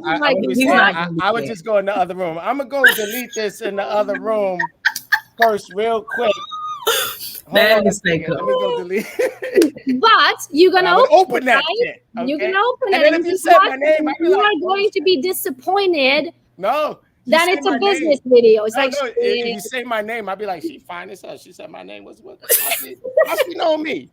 A: I would just go in the other room. I'm gonna go delete this in the other room first, real quick.
B: That is fake.
A: Let me go delete.
C: But you're gonna
A: open that shit. Okay?
C: You're gonna open
A: and
C: it,
A: then if you said my name,
C: you are going to be disappointed.
A: No.
C: Then it's a business video. It's like
A: if you say my name, I'll be like, she fine as hell. She said my name was what? How she know me?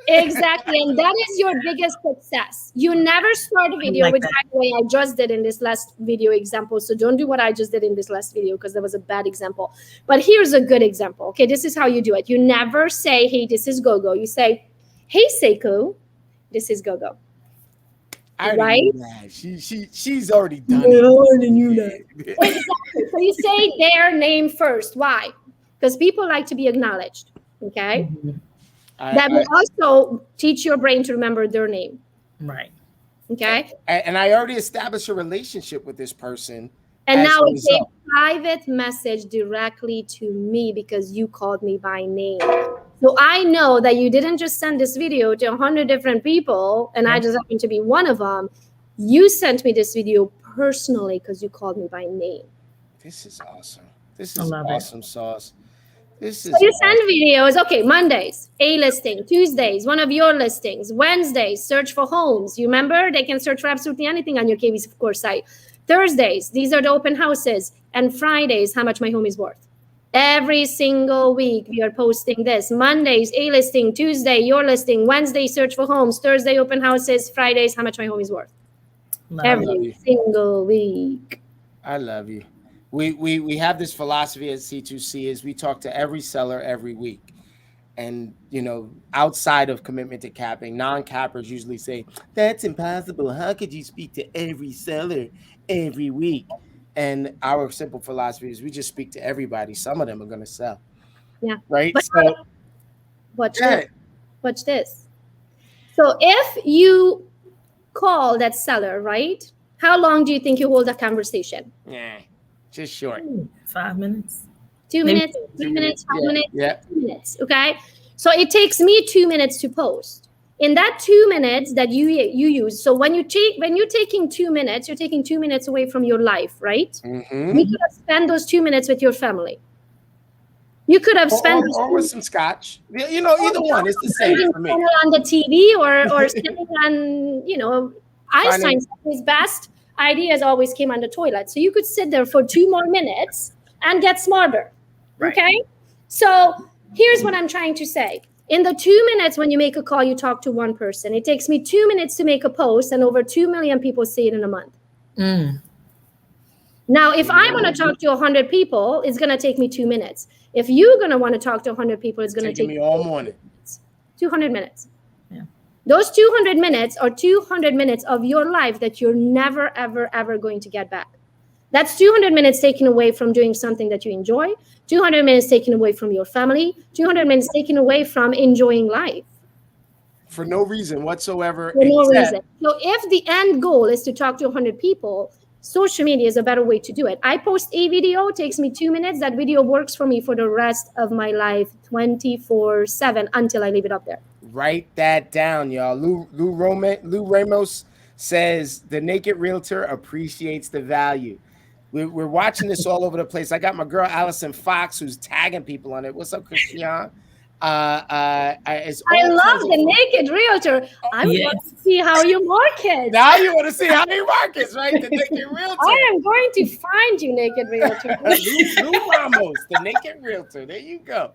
C: Exactly, and that is your biggest success. You never start a video,
B: like
C: which
B: that.
C: by the way I just did in this last video example. So don't do what I just did in this last video because that was a bad example. But here's a good example. Okay, this is how you do it. You never say, "Hey, this is GoGo." You say, "Hey, Sekou, this is GoGo." Right?
A: She's already done
C: it.
A: Already knew
C: that. Exactly. So you say their name first. Why? Because people like to be acknowledged. Okay.
B: Mm-hmm.
C: That will also teach your brain to remember their name.
B: Right.
C: Okay.
A: And I already established a relationship with this person.
C: And now it's a private message directly to me because you called me by name. So I know that you didn't just send this video to 100 different people and I just happen to be one of them. You sent me this video personally because you called me by name.
A: This is awesome. This is awesome sauce.
C: So you send videos, okay, Mondays, a listing, Tuesdays, one of your listings, Wednesdays, search for homes. You remember they can search for absolutely anything on your KV's of course site. Thursdays, these are the open houses, and Fridays, how much my home is worth. Every single week we are posting this. Mondays, a listing, Tuesday, your listing, Wednesday, search for homes, Thursday, open houses, Fridays, how much my home is worth. Every single week.
A: I love you. We have this philosophy at C2C is we talk to every seller every week. And, you know, outside of commitment to capping, non-cappers usually say, that's impossible. How could you speak to every seller every week? And our simple philosophy is we just speak to everybody. Some of them are going to sell.
C: Yeah.
A: Right?
C: But
A: so
C: watch this. So if you call that seller, right? How long do you think you hold a conversation?
A: Yeah, just short.
B: 5 minutes.
C: 2
B: Maybe
C: minutes, 3 minutes, 5
A: Yeah,
C: minutes,
A: yeah.
C: 2 minutes. Okay. So it takes me 2 minutes to post. In that 2 minutes that you use, so when you're taking 2 minutes, you're taking 2 minutes away from your life, right?
A: Mm-hmm.
C: You could have spent those 2 minutes with your family. You could have spent
A: Or with some scotch. You know, either one. It's the same for me.
C: on the TV or sitting on, you know, Einstein's his best ideas always came on the toilet. So you could sit there for 2 more minutes and get smarter.
B: Right.
C: Okay. So here's what I'm trying to say. In the 2 minutes when you make a call, you talk to one person. It takes me 2 minutes to make a post, and over 2 million people see it in a month. Now, if I'm going to talk to 100 people, it's going to take me 2 minutes. If you're going to want to talk to 100 people, it's going to take
A: me all morning.
C: 200 minutes.
B: Yeah.
C: Those 200 minutes are 200 minutes of your life that you're never, ever, ever going to get back. That's 200 minutes taken away from doing something that you enjoy, 200 minutes taken away from your family, 200 minutes taken away from enjoying life.
A: For no reason whatsoever.
C: For no reason. So if the end goal is to talk to 100 people, social media is a better way to do it. I post a video, it takes me 2 minutes. That video works for me for the rest of my life, 24/7, until I leave it up there.
A: Write that down, y'all. Lou Ramos says the naked realtor appreciates the value. We're watching this all over the place. I got my girl Allison Fox who's tagging people on it. What's up, Christian? I love
C: the naked realtor. I want to see how you market.
A: Now you want to see how he markets, right? The naked realtor.
C: I am going to find you, naked realtor.
A: Lou Ramos, the naked realtor. There you go.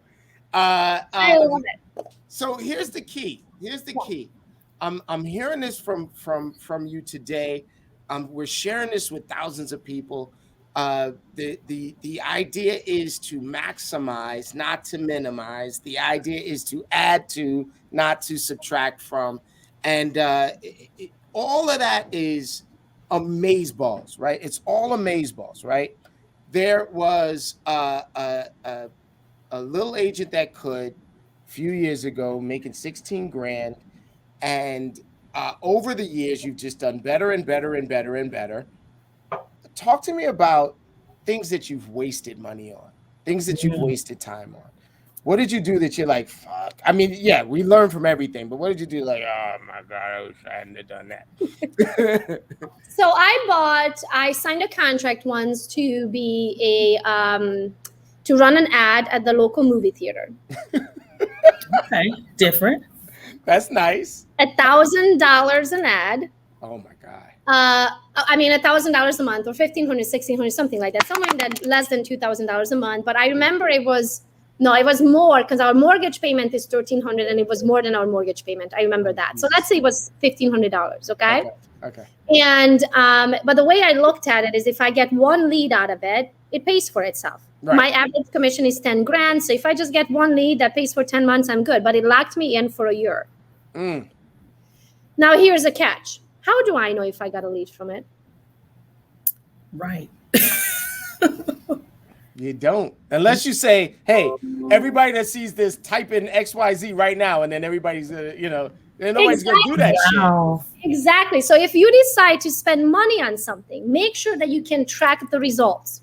C: I love it.
A: So here's the key. I'm hearing this from you today. We're sharing this with thousands of people. The idea is to maximize, not to minimize. The idea is to add to, not to subtract from. And all of that is amazeballs, right? It's all amazeballs, right? There was a little agent that could, a few years ago, making 16 grand. And over the years, you've just done better and better and better and better. Talk to me about things that you've wasted money on, things that you've wasted time on. What did you do that you're like, fuck? I mean, yeah, we learn from everything, but what did you do? Like, oh my God, I wish I hadn't have done that.
C: So I signed a contract once to be to run an ad at the local movie theater.
B: Okay, different.
A: That's nice.
C: $1,000 an ad.
A: Oh my God.
C: I mean, $1,000 a month or $1,500, $1,600, something like that. Somewhere in that less than $2,000 a month. But I remember it was more because our mortgage payment is $1,300 and it was more than our mortgage payment. I remember that. So let's say it was $1,500.
A: Okay.
C: And but the way I looked at it is if I get one lead out of it, it pays for itself. Right. My average commission is 10 grand. So if I just get one lead that pays for 10 months, I'm good. But it locked me in for a year. Now here's a catch. How do I know if I got a lead from it?
B: Right.
A: You don't. Unless you say, hey, everybody that sees this, type in XYZ right now. And then everybody's, nobody's going to do that shit.
C: Exactly. So if you decide to spend money on something, make sure that you can track the results.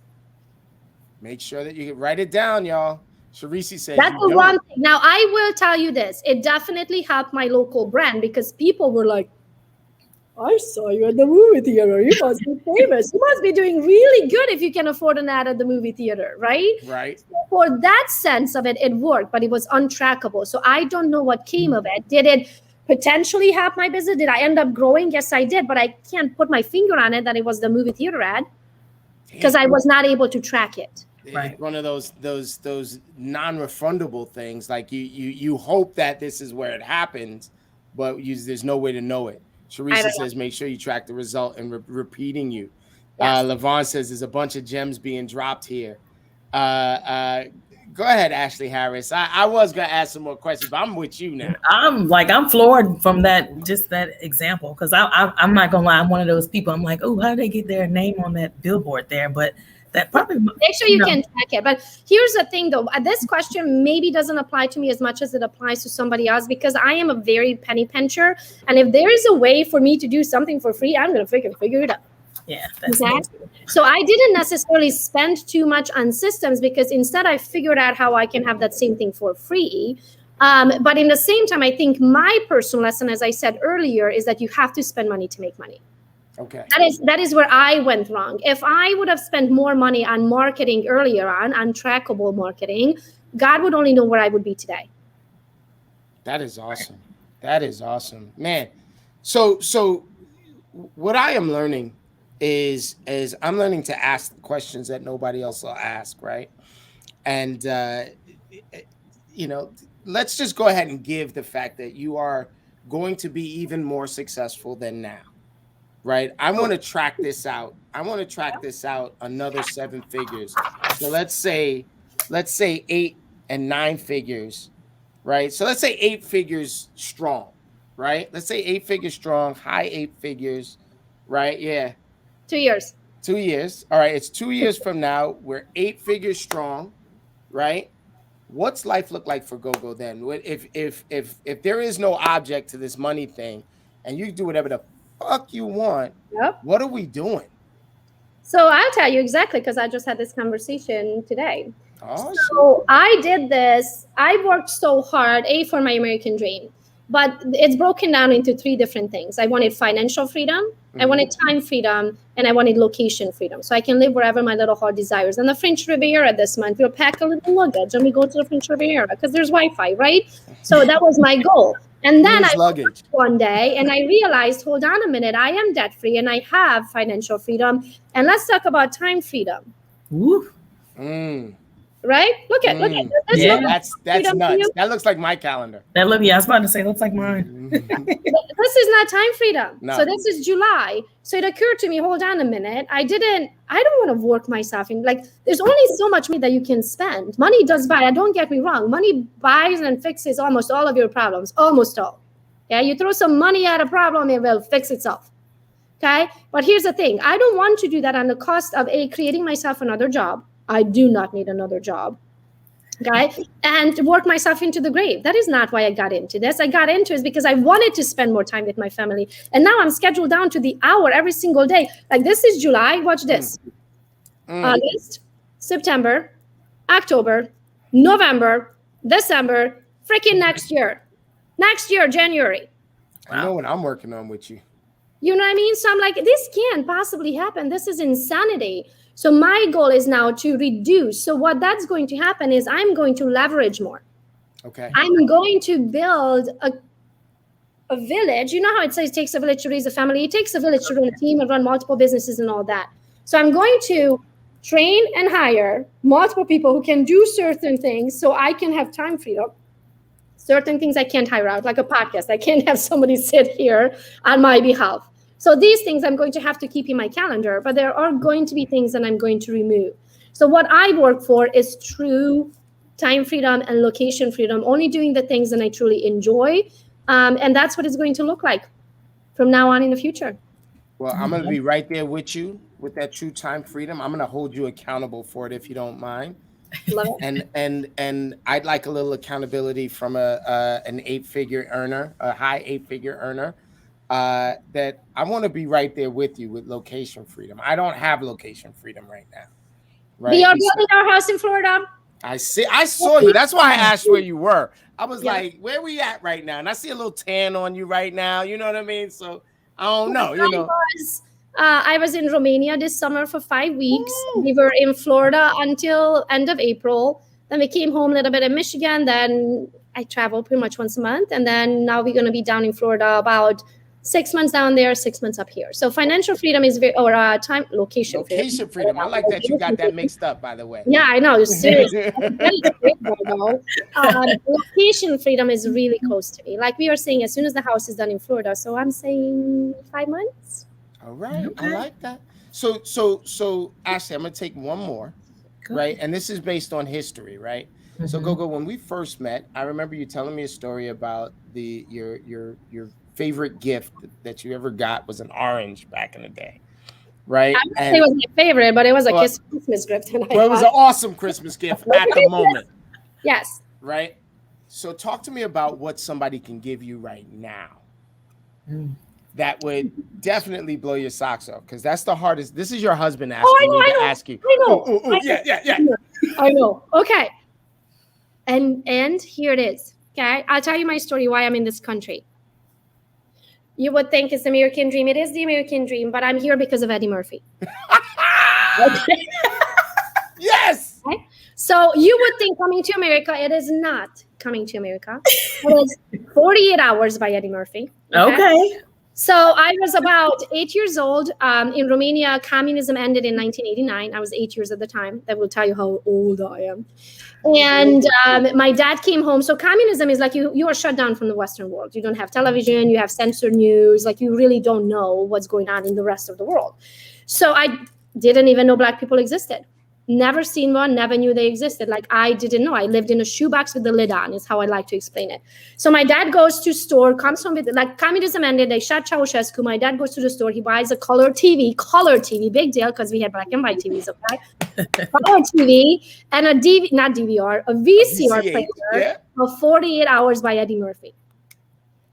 A: Make sure that you can write it down, y'all. Sharisi says
C: that's the one thing. Now, I will tell you this. It definitely helped my local brand because people were like, I saw you at the movie theater. You must be famous. You must be doing really good if you can afford an ad at the movie theater, right?
A: Right.
C: So for that sense of it, it worked, but it was untrackable. So I don't know what came of it. Did it potentially help my business? Did I end up growing? Yes, I did, but I can't put my finger on it that it was the movie theater ad because I was not able to track it.
A: Right. One of those non-refundable things. Like you hope that this is where it happens, but there's no way to know it. Sharisa says, make sure you track the result and repeating you. Yes. Levon says there's a bunch of gems being dropped here. Go ahead, Ashley Harris. I was going to ask some more questions, but I'm with you now.
B: I'm floored from that example. Cause I'm not gonna lie. I'm one of those people. I'm like, oh, how did they get their name on that billboard there? But That probably
C: make sure you can check it. But here's the thing, though. This question maybe doesn't apply to me as much as it applies to somebody else, because I am a very penny pincher. And if there is a way for me to do something for free, I'm going to figure it out.
B: Yeah. That's
C: So I didn't necessarily spend too much on systems, because instead I figured out how I can have that same thing for free. But in the same time, I think my personal lesson, as I said earlier, is that you have to spend money to make money.
A: Okay.
C: That is where I went wrong. If I would have spent more money on marketing earlier on trackable marketing, God would only know where I would be today.
A: That is awesome. That is awesome, man. So what I am learning is I'm learning to ask questions that nobody else will ask, right? And let's just go ahead and give the fact that you are going to be even more successful than now, right? I want to track this out. Another 7 figures. So let's say 8 and 9 figures, right? So let's say 8 figures strong, right? Let's say 8 figures strong, high 8 figures, right? Yeah.
C: 2 years.
A: 2 years. All right. It's 2 years from now. We're 8 figures strong, right? What's life look like for GoGo then? If there is no object to this money thing, and you do whatever the fuck you want, what are we doing?
C: So I'll tell you exactly, because I just had this conversation today.
A: Oh,
C: so I did this. I worked so hard, for my American dream, but it's broken down into 3 different things. I wanted financial freedom, I wanted time freedom, and I wanted location freedom. So I can live wherever my little heart desires. And the French Riviera this month, we'll pack a little luggage and we go to the French Riviera because there's Wi-Fi, right? So that was my goal. And then I woke up one day and I realized, hold on a minute, I am debt free and I have financial freedom. And let's talk about time freedom.
B: Woo.
C: Right? Look at
A: yeah, that's nuts. That looks like my calendar.
B: I was about to say, looks like mine.
C: This is not time freedom. No. So this is July. So it occurred to me, hold on a minute. I don't want to work myself in, like, there's only so much money that you can spend. Money does buy, don't get me wrong. Money buys and fixes almost all of your problems, almost all. Yeah, you throw some money at a problem, it will fix itself. Okay, but here's the thing. I don't want to do that on the cost of creating myself another job. I do not need another job, okay? And work myself into the grave. That is not why I got into this. I got into it because I wanted to spend more time with my family. And now I'm scheduled down to the hour every single day. Like, this is July. Watch this. August, September, October, November, December, freaking next year. Next year, January.
A: I know what I'm working on with you.
C: You know what I mean? So I'm like, this can't possibly happen. This is insanity. So my goal is now to reduce. So what that's going to happen is I'm going to leverage more.
A: Okay.
C: I'm going to build a village. You know how it says it takes a village to raise a family? It takes a village to run a team and run multiple businesses and all that. So I'm going to train and hire multiple people who can do certain things so I can have time freedom. Certain things I can't hire out, like a podcast. I can't have somebody sit here on my behalf. So these things I'm going to have to keep in my calendar, but there are going to be things that I'm going to remove. So what I work for is true time freedom and location freedom, only doing the things that I truly enjoy. And that's what it's going to look like from now on in the future.
A: Well, I'm going to be right there with you with that true time freedom. I'm going to hold you accountable for it if you don't mind.
C: Love it.
A: And I'd like a little accountability from an 8-figure earner, a high 8-figure earner. That I want to be right there with you with location freedom. I don't have location freedom right now. Right?
C: We are building our house in Florida.
A: I saw you. That's why I asked where you were. I was like, where we at right now? And I see a little tan on you right now. You know what I mean? So I don't know.
C: I was in Romania this summer for 5 weeks. Ooh. We were in Florida until end of April. Then we came home a little bit in Michigan. Then I travel pretty much once a month. And then now we're going to be down in Florida about 6 months down there, 6 months up here. So financial freedom is location
A: freedom. I like that you got that mixed up, by the way.
C: Yeah, I know. Seriously. Location freedom is really close to me. Like we are saying, as soon as the house is done in Florida. So I'm saying 5 months.
A: All right. Okay. I like that. So Ashley, I'm going to take one more, right? And this is based on history, right? Mm-hmm. So GoGo, when we first met, I remember you telling me a story about your favorite gift that you ever got was an orange back in the day. right?
C: I would say it was my favorite, but it was a Christmas gift.
A: Well, it was an awesome Christmas gift at the moment.
C: Yes.
A: Right? So talk to me about what somebody can give you right now that would definitely blow your socks off, because that's the hardest. This is your husband asking me to ask you.
C: I know.
A: Yeah.
C: I know. Okay. And here it is. Okay. I'll tell you my story, why I'm in this country. You would think it's the American dream. It is the American dream, but I'm here because of Eddie Murphy.
A: Yes.
C: Okay? So you would think Coming to America. It is not Coming to America. It is 48 Hours by Eddie Murphy.
B: Okay.
C: So I was about 8 years old. In Romania, communism ended in 1989. I was 8 years at the time. That will tell you how old I am. And my dad came home. So communism is like you are shut down from the Western world. You don't have television. You have censored news. Like you really don't know what's going on in the rest of the world. So I didn't even know Black people existed. Never seen one, never knew they existed. Like I didn't know. I lived in a shoebox with the lid on, is how I like to explain it. So my dad goes to store, comes home with, like communism ended, they shot Ceausescu. My dad goes to the store, he buys a color TV, big deal, because we had black and white TVs, okay? Color TV and a a VCR player of 48 Hours by Eddie Murphy.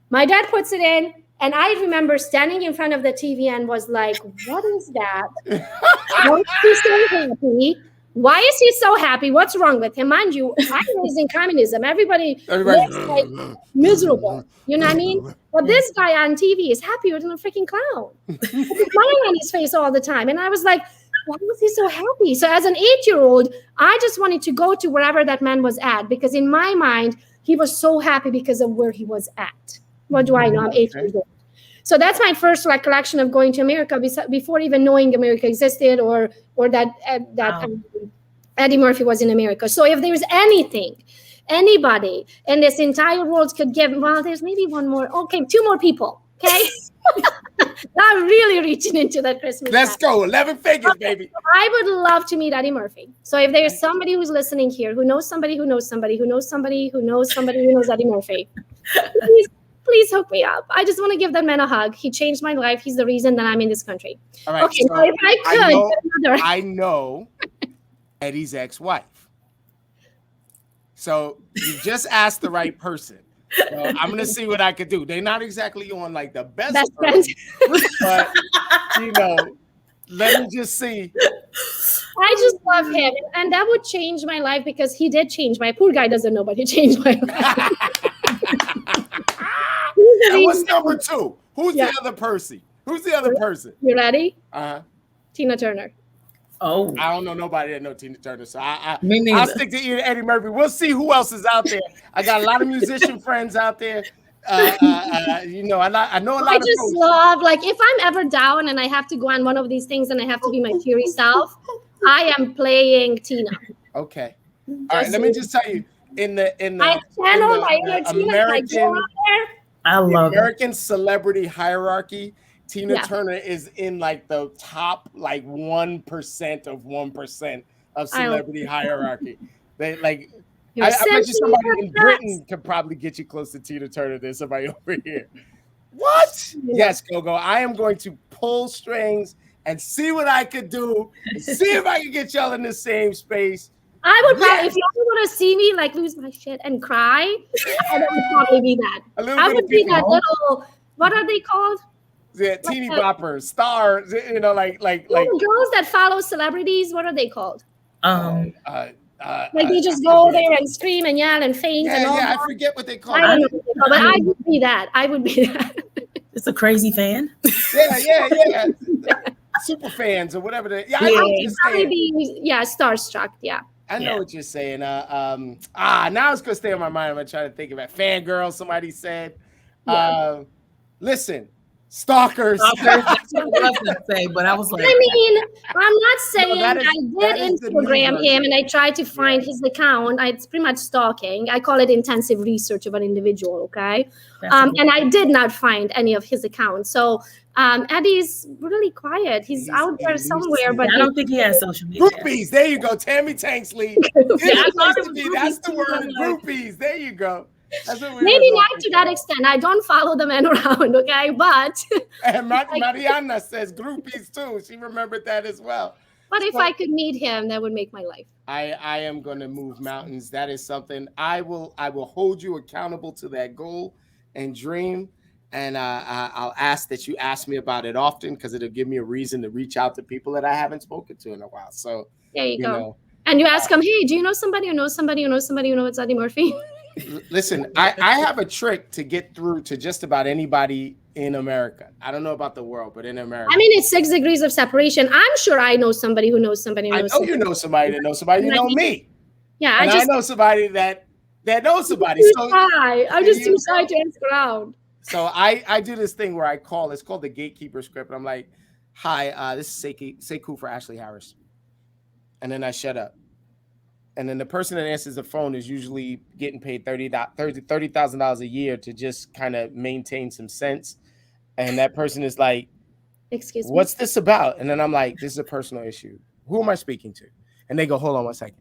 C: My dad puts it in, and I remember standing in front of the TV and was like, what is that? Why is he so happy? Why is he so happy? What's wrong with him? Mind you, I was in communism. Everybody looks like miserable. You know what I mean? But this guy on TV is happier than a freaking clown. With a smile on his face all the time. And I was like, why was he so happy? So as an 8-year-old, I just wanted to go to wherever that man was at, because in my mind, he was so happy because of where he was at. What do I know? I'm 8 years old. So that's my first recollection of going to America before even knowing America existed or that Eddie Murphy was in America. So if there's anybody in this entire world could give, well, there's maybe one more. Okay, 2 more people. Okay. Not really reaching into that Christmas.
A: Let's go. 11 figures, baby.
C: I would love to meet Eddie Murphy. So if there's somebody who's listening here who knows somebody who knows somebody who knows somebody who knows somebody who knows Eddie Murphy, please hook me up. I just want to give that man a hug. He changed my life. He's the reason that I'm in this country.
A: All right,
C: okay,
A: so
C: if I could,
A: I know Eddie's ex-wife. So you just asked the right person. So I'm gonna see what I could do. They're not exactly on like the best friends, but you know, let me just see.
C: I just love him, and that would change my life because he did change my. Poor guy doesn't know, but he changed my life.
A: And what's number 2? Who's the other person? Who's the other person?
C: You ready?
A: Tina
C: Turner.
B: Oh,
A: I don't know nobody that knows Tina Turner, so I'll stick to Eddie Murphy. We'll see who else is out there. I got a lot of musician friends out there. You know, I know a lot.
C: I
A: of
C: just
A: folks.
C: love, like, if I'm ever down and I have to go on one of these things and I have to be my cheery self, I am playing Tina.
A: Okay. All right. Let me just tell you, in the American celebrity hierarchy, Tina Turner is in like the top like 1% of 1% of celebrity hierarchy. They like I bet you somebody in Britain could probably get you close to Tina Turner than somebody over here. What? Yes, GOGO. I am going to pull strings and see what I could do. See if I can get y'all in the same space.
C: I would probably, if you want to see me like lose my shit and cry, I would probably be that. I would be that little, what are they called?
A: Yeah, teeny bopper, stars, you know, like
C: girls that follow celebrities. What are they called?
B: Like
C: they just go there and scream and yell and faint.
A: Yeah,
C: and all
A: I
C: that.
A: forget what they call it.
C: I don't know what they call, but I would be that. I would be that.
B: It's a crazy fan.
A: Yeah. Super fans or whatever. I know what you're saying.
C: Be, starstruck. Yeah.
A: I know what you're saying. Now it's gonna stay on my mind. I'm gonna try to think about fangirl. Somebody said, listen, stalkers.
B: That's what I was gonna say, but I was like,
C: I mean, I'm not saying I did Instagram him and I tried to find his account. It's pretty much stalking. I call it intensive research of an individual. Okay, and I did not find any of his accounts. So Eddie's really quiet. He's out there somewhere, but
B: I don't think he has social media.
A: Groupies. There you go. Tammy Tanksley. That's the word. Groupies. There you go. That's what we
C: Maybe
A: was
C: not to that extent. I don't follow the men around, okay? But
A: And Mariana says groupies too. She remembered that as well.
C: but if I could meet him, that would make my life.
A: I am going to move mountains. That is something I will hold you accountable to that goal and dream. And I'll ask that you ask me about it often because it'll give me a reason to reach out to people that I haven't spoken to in a while. So
C: there you go. And you ask them, hey, do you know somebody who knows somebody who knows somebody who knows Eddie Murphy?
A: Listen, I have a trick to get through to just about anybody in America. I don't know about the world, but in America.
C: I mean, it's 6 degrees of separation. I'm sure I know somebody who knows somebody who knows somebody.
A: You know somebody that knows somebody. You know me.
C: Yeah,
A: I know somebody that knows somebody.
C: I'm just too shy to ask around.
A: So I do this thing where I call. It's called the gatekeeper script. I'm like, hi, this is Sekou for Ashley Harris. And then I shut up. And then the person that answers the phone is usually getting paid $30,000 a year to just kind of maintain some sense. And that person is like,
C: excuse me,
A: what's this about? And then I'm like, this is a personal issue. Who am I speaking to? And they go, hold on 1 second.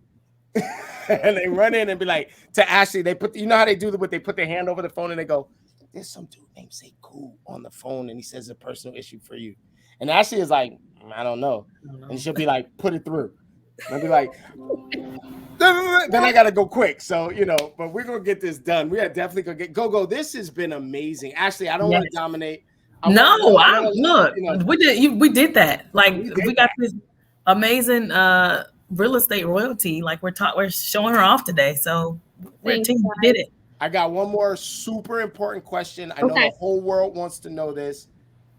A: And they run in and be like, to Ashley, they put, you know how they do what they put their hand over the phone and they go, there's some dude named Sekou on the phone and he says it's a personal issue for you. And Ashley is like, I don't know. And she'll be like, put it through. And I'll be like, then I gotta go quick. So, but we're gonna get this done. We are definitely gonna get GOGO. This has been amazing. Ashley, I don't want to dominate.
B: Look, we did that. Like we got this amazing real estate royalty. Like we're showing her off today. So we did it.
A: I got one more super important question. I know the whole world wants to know this.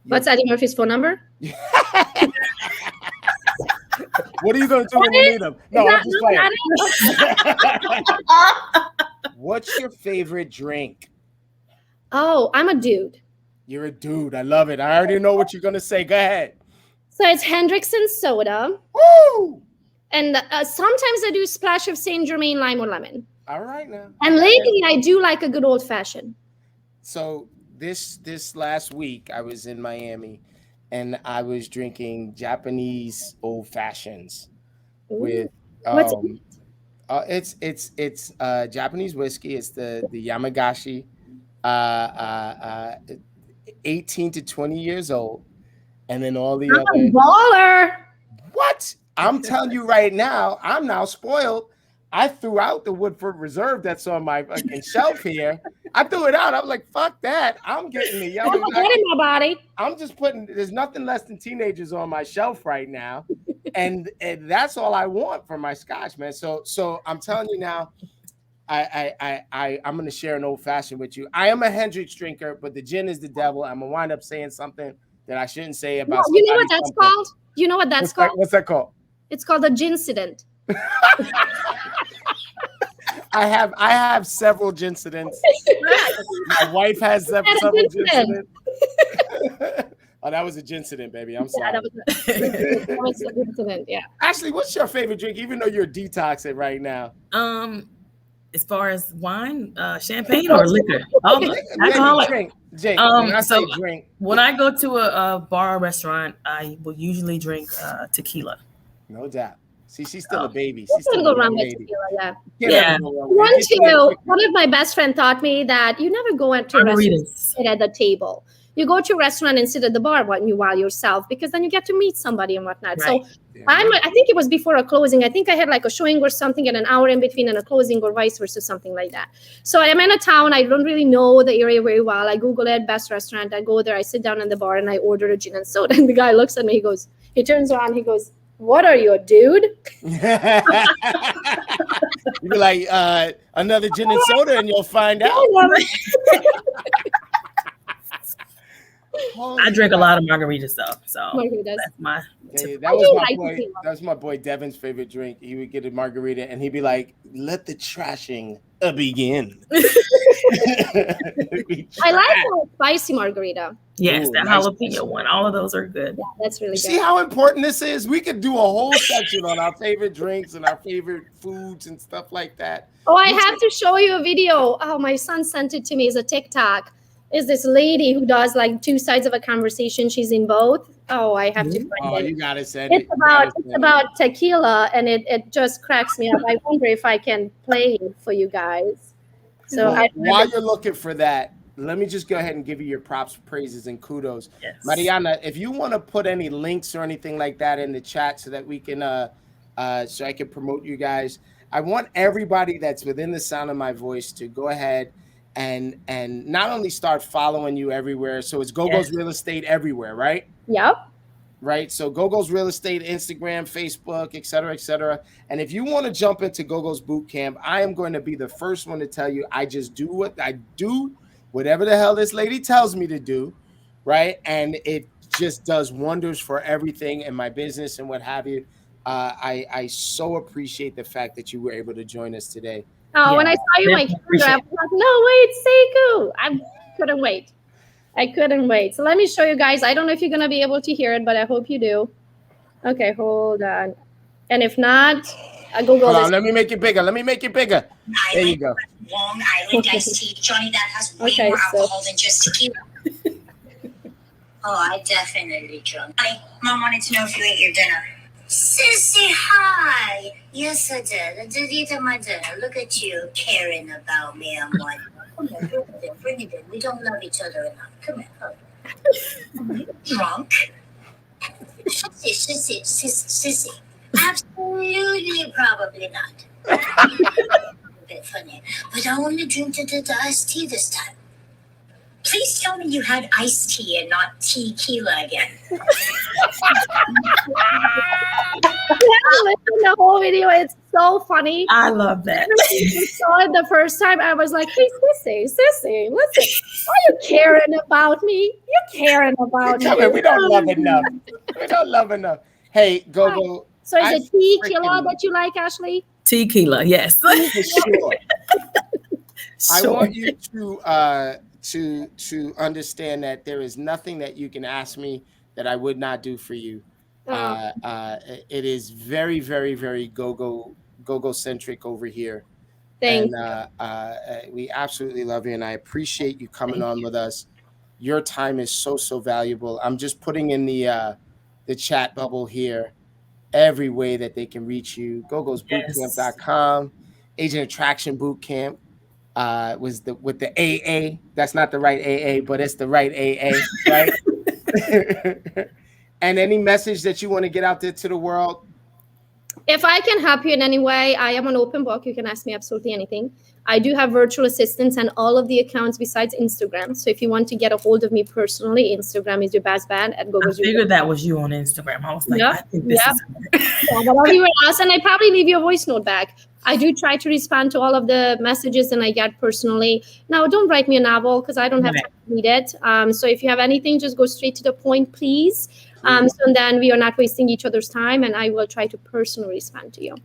C: What's Eddie Murphy's phone number?
A: What are you going to do when you need him? No, I'm just playing. What's your favorite drink?
C: Oh, I'm a dude.
A: You're a dude. I love it. I already know what you're going to say. Go ahead.
C: So it's Hendrickson soda.
A: Woo!
C: And sometimes I do a splash of Saint Germain lime or lemon.
A: All right now.
C: And lately I do like a good old fashioned.
A: So this last week I was in Miami and I was drinking Japanese old fashions with it's Japanese whiskey. It's the Yamagashi, 18 to 20 years old, and then all the other
C: baller.
A: What? I'm telling you right now, I'm now spoiled. I threw out the Woodford Reserve that's on my fucking shelf here. I threw it out. I was like, fuck that. I'm getting the young.
C: In my body.
A: I'm just there's nothing less than teenagers on my shelf right now. And that's all I want for my scotch, man. So I'm telling you now, I'm gonna share an old fashioned with you. I am a Hendrix drinker, but the gin is the devil. I'm gonna wind up saying something that I shouldn't say about.
C: You know what that's called? You know what that's called?
A: What's that called?
C: It's called a gincident.
A: I have several gincidents. My wife has several gincidents. Oh, that was a gincident, baby. I'm sorry.
C: That was a gincident, yeah.
A: Ashley, what's your favorite drink? Even though you're detoxing right now.
B: As far as wine, champagne or liquor? Oh, alcoholic.
A: Drink. Drink.
B: When I go to a bar or restaurant, I will usually drink tequila.
A: No doubt. See, she's still a baby.
C: She's still a baby. Tequila,
B: yeah.
C: One of my best friends taught me that you never go into a restaurant and sit at the table. You go to a restaurant and sit at the bar while yourself, because then you get to meet somebody and whatnot. Right. So I think it was before a closing. I think I had like a showing or something and an hour in between and a closing or vice versa, something like that. So I'm in a town. I don't really know the area very well. I Google it, best restaurant. I go there. I sit down in the bar and I order a gin and soda. And the guy looks at me. He turns around. He goes, "What are you, a dude?"
A: You be like, another gin and soda and you'll find out.
B: I drink a lot of margaritas though, so that's my.
A: That was my boy Devin's favorite drink. He would get a margarita and he'd be like, "Let the trashing begin."
C: I like a spicy margarita.
B: Yes, that jalapeno one. All of those are good.
C: Yeah, that's really good.
A: See how important this is? We could do a whole section on our favorite drinks and our favorite foods and stuff like that.
C: Oh, I have to show you a video. Oh, my son sent it to me as a TikTok. Is this lady who does like two sides of a conversation? She's in both. Oh, I have to find it.
A: Oh, you gotta send it.
C: It's about tequila, and it just cracks me up. I wonder if I can play it for you guys. So
A: while you're looking for that, let me just go ahead and give you your props, praises, and kudos.
B: Yes.
A: Mariana, if you want to put any links or anything like that in the chat so that we can so I can promote you guys. I want everybody that's within the sound of my voice to go ahead and not only start following you everywhere. So it's GOGO's Real Estate everywhere, right?
C: Yep.
A: Right. So GOGO's Real Estate, Instagram, Facebook, et cetera, et cetera. And if you want to jump into GOGO's boot camp, I am going to be the first one to tell you I just do what I do, whatever the hell this lady tells me to do. Right. And it just does wonders for everything in my business and what have you. I so appreciate the fact that you were able to join us today.
C: Oh, when I saw you, my calendar, I was like, no, wait, Sekou. I couldn't wait. I couldn't wait. So let me show you guys. I don't know if you're going to be able to hear it, but I hope you do. Okay, hold on. And if not, I Google
A: Hold
C: this.
A: on, let me make it bigger. Let me make it bigger. There you go.
D: Long Island iced tea. Johnny, that has way more alcohol than just tequila. Oh, I definitely drunk. Honey, Mom wanted to know if you ate your dinner. Sissy, hi. Yes, I did. I did eat my dinner. Look at you caring about me. I'm like, come here, bring it in. We don't love each other enough. Come here, hug. You drunk? Sissy. Absolutely, probably not. A bit funny. But I only drink the iced tea this time. Please tell me you had iced tea and not tequila again.
C: The whole video, it's so funny.
B: I love that.
C: I saw it the first time. I was like, hey, Sissy, listen, why are you caring about me? You're caring about me.
A: We don't love enough. We don't love enough. Hey, GOGO.
C: So is it tequila that you like, Ashley?
B: Tequila, yes.
A: For sure. I
B: Sure.
A: want you to understand that there is nothing that you can ask me that I would not do for you. It is very, very, very GOGO centric over here.
C: Thanks.
A: And we absolutely love you, and I appreciate you coming on with us. Your time is so valuable. I'm just putting in the chat bubble here every way that they can reach you. GOGO'sBootCamp.com, Agent Attraction Bootcamp. Was with the AA. That's not the right AA, but it's the right AA, right? And any message that you want to get out there to the world?
C: If I can help you in any way, I am an open book. You can ask me absolutely anything. I do have virtual assistants and all of the accounts besides Instagram. So if you want to get a hold of me personally, Instagram is your best bet at GOGO's.
B: I figured that was you on Instagram. I was like, I think this is
C: whatever you ask, and I probably leave you a voice note back. I do try to respond to all of the messages that I get personally. Now, don't write me a novel because I don't have time to read it. So if you have anything, just go straight to the point, please. So then we are not wasting each other's time, and I will try to personally respond to you.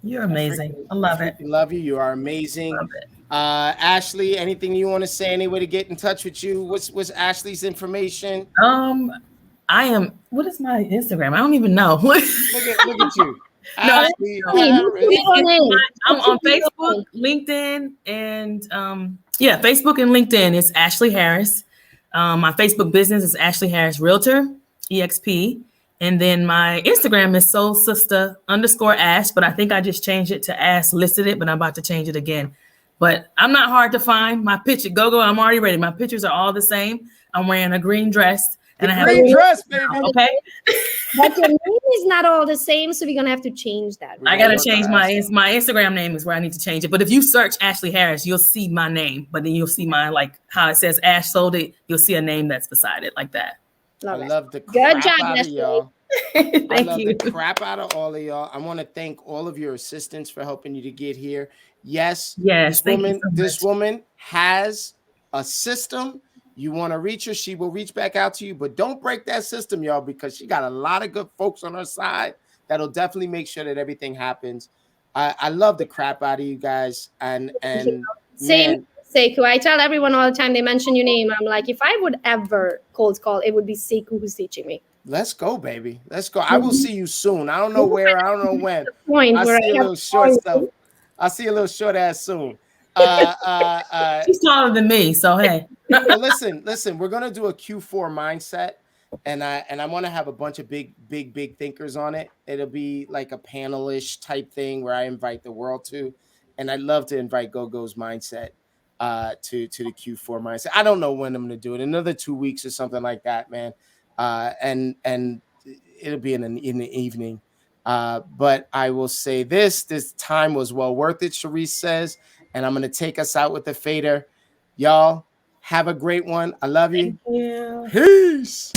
B: You're amazing. I love it.
A: Love you. You are amazing. Ashley, anything you want to say? Any way to get in touch with you? What's Ashley's information?
B: I am. What is my Instagram? I don't even know.
A: look at you.
B: No,
A: Ashley,
B: I'm on Facebook, LinkedIn, and Facebook and LinkedIn is Ashley Harris. My Facebook business is Ashley Harris Realtor, EXP. And then my Instagram is Soul Sister _Ash, but I think I just changed it to Ash listed it, but I'm about to change it again. But I'm not hard to find. My picture, GOGO, I'm already ready. My pictures are all the same. I'm wearing a green dress. And I have
A: green dress, baby.
C: Okay. But your name is not all the same, so we're gonna have to change that.
B: I gotta change my Instagram name is where I need to change it. But if you search Ashley Harris, you'll see my name. But then you'll see my how it says Ash sold it. You'll see a name that's beside it like that.
A: I love the crap out of y'all.
B: Thank you.
A: The crap out of all of y'all. I want to thank all of your assistants for helping you to get here. Yes. This woman has a system. You want to reach her, she will reach back out to you, but don't break that system, y'all, because she got a lot of good folks on her side that'll definitely make sure that everything happens. I love the crap out of you guys. And
C: same, Sekou. I tell everyone all the time, they mention your name. I'm like, if I would ever cold call, it would be Sekou who's teaching me.
A: Let's go, baby. Let's go. I will see you soon. I don't know where. I don't know when. I see a little short stuff. I see a little short ass soon.
B: She's taller than me, so hey.
A: Well, listen. We're gonna do a Q4 mindset, and I want to have a bunch of big thinkers on it. It'll be like a panelish type thing where I invite the world to, and I'd love to invite GOGO's mindset. to the Q4 mindset. I don't know when I'm gonna do it. Another 2 weeks or something like that, man. And it'll be in the evening. But I will say this time was well worth it, Sharice says, and I'm gonna take us out with the fader. Y'all have a great one. I love you.
B: Thank you.
A: Peace.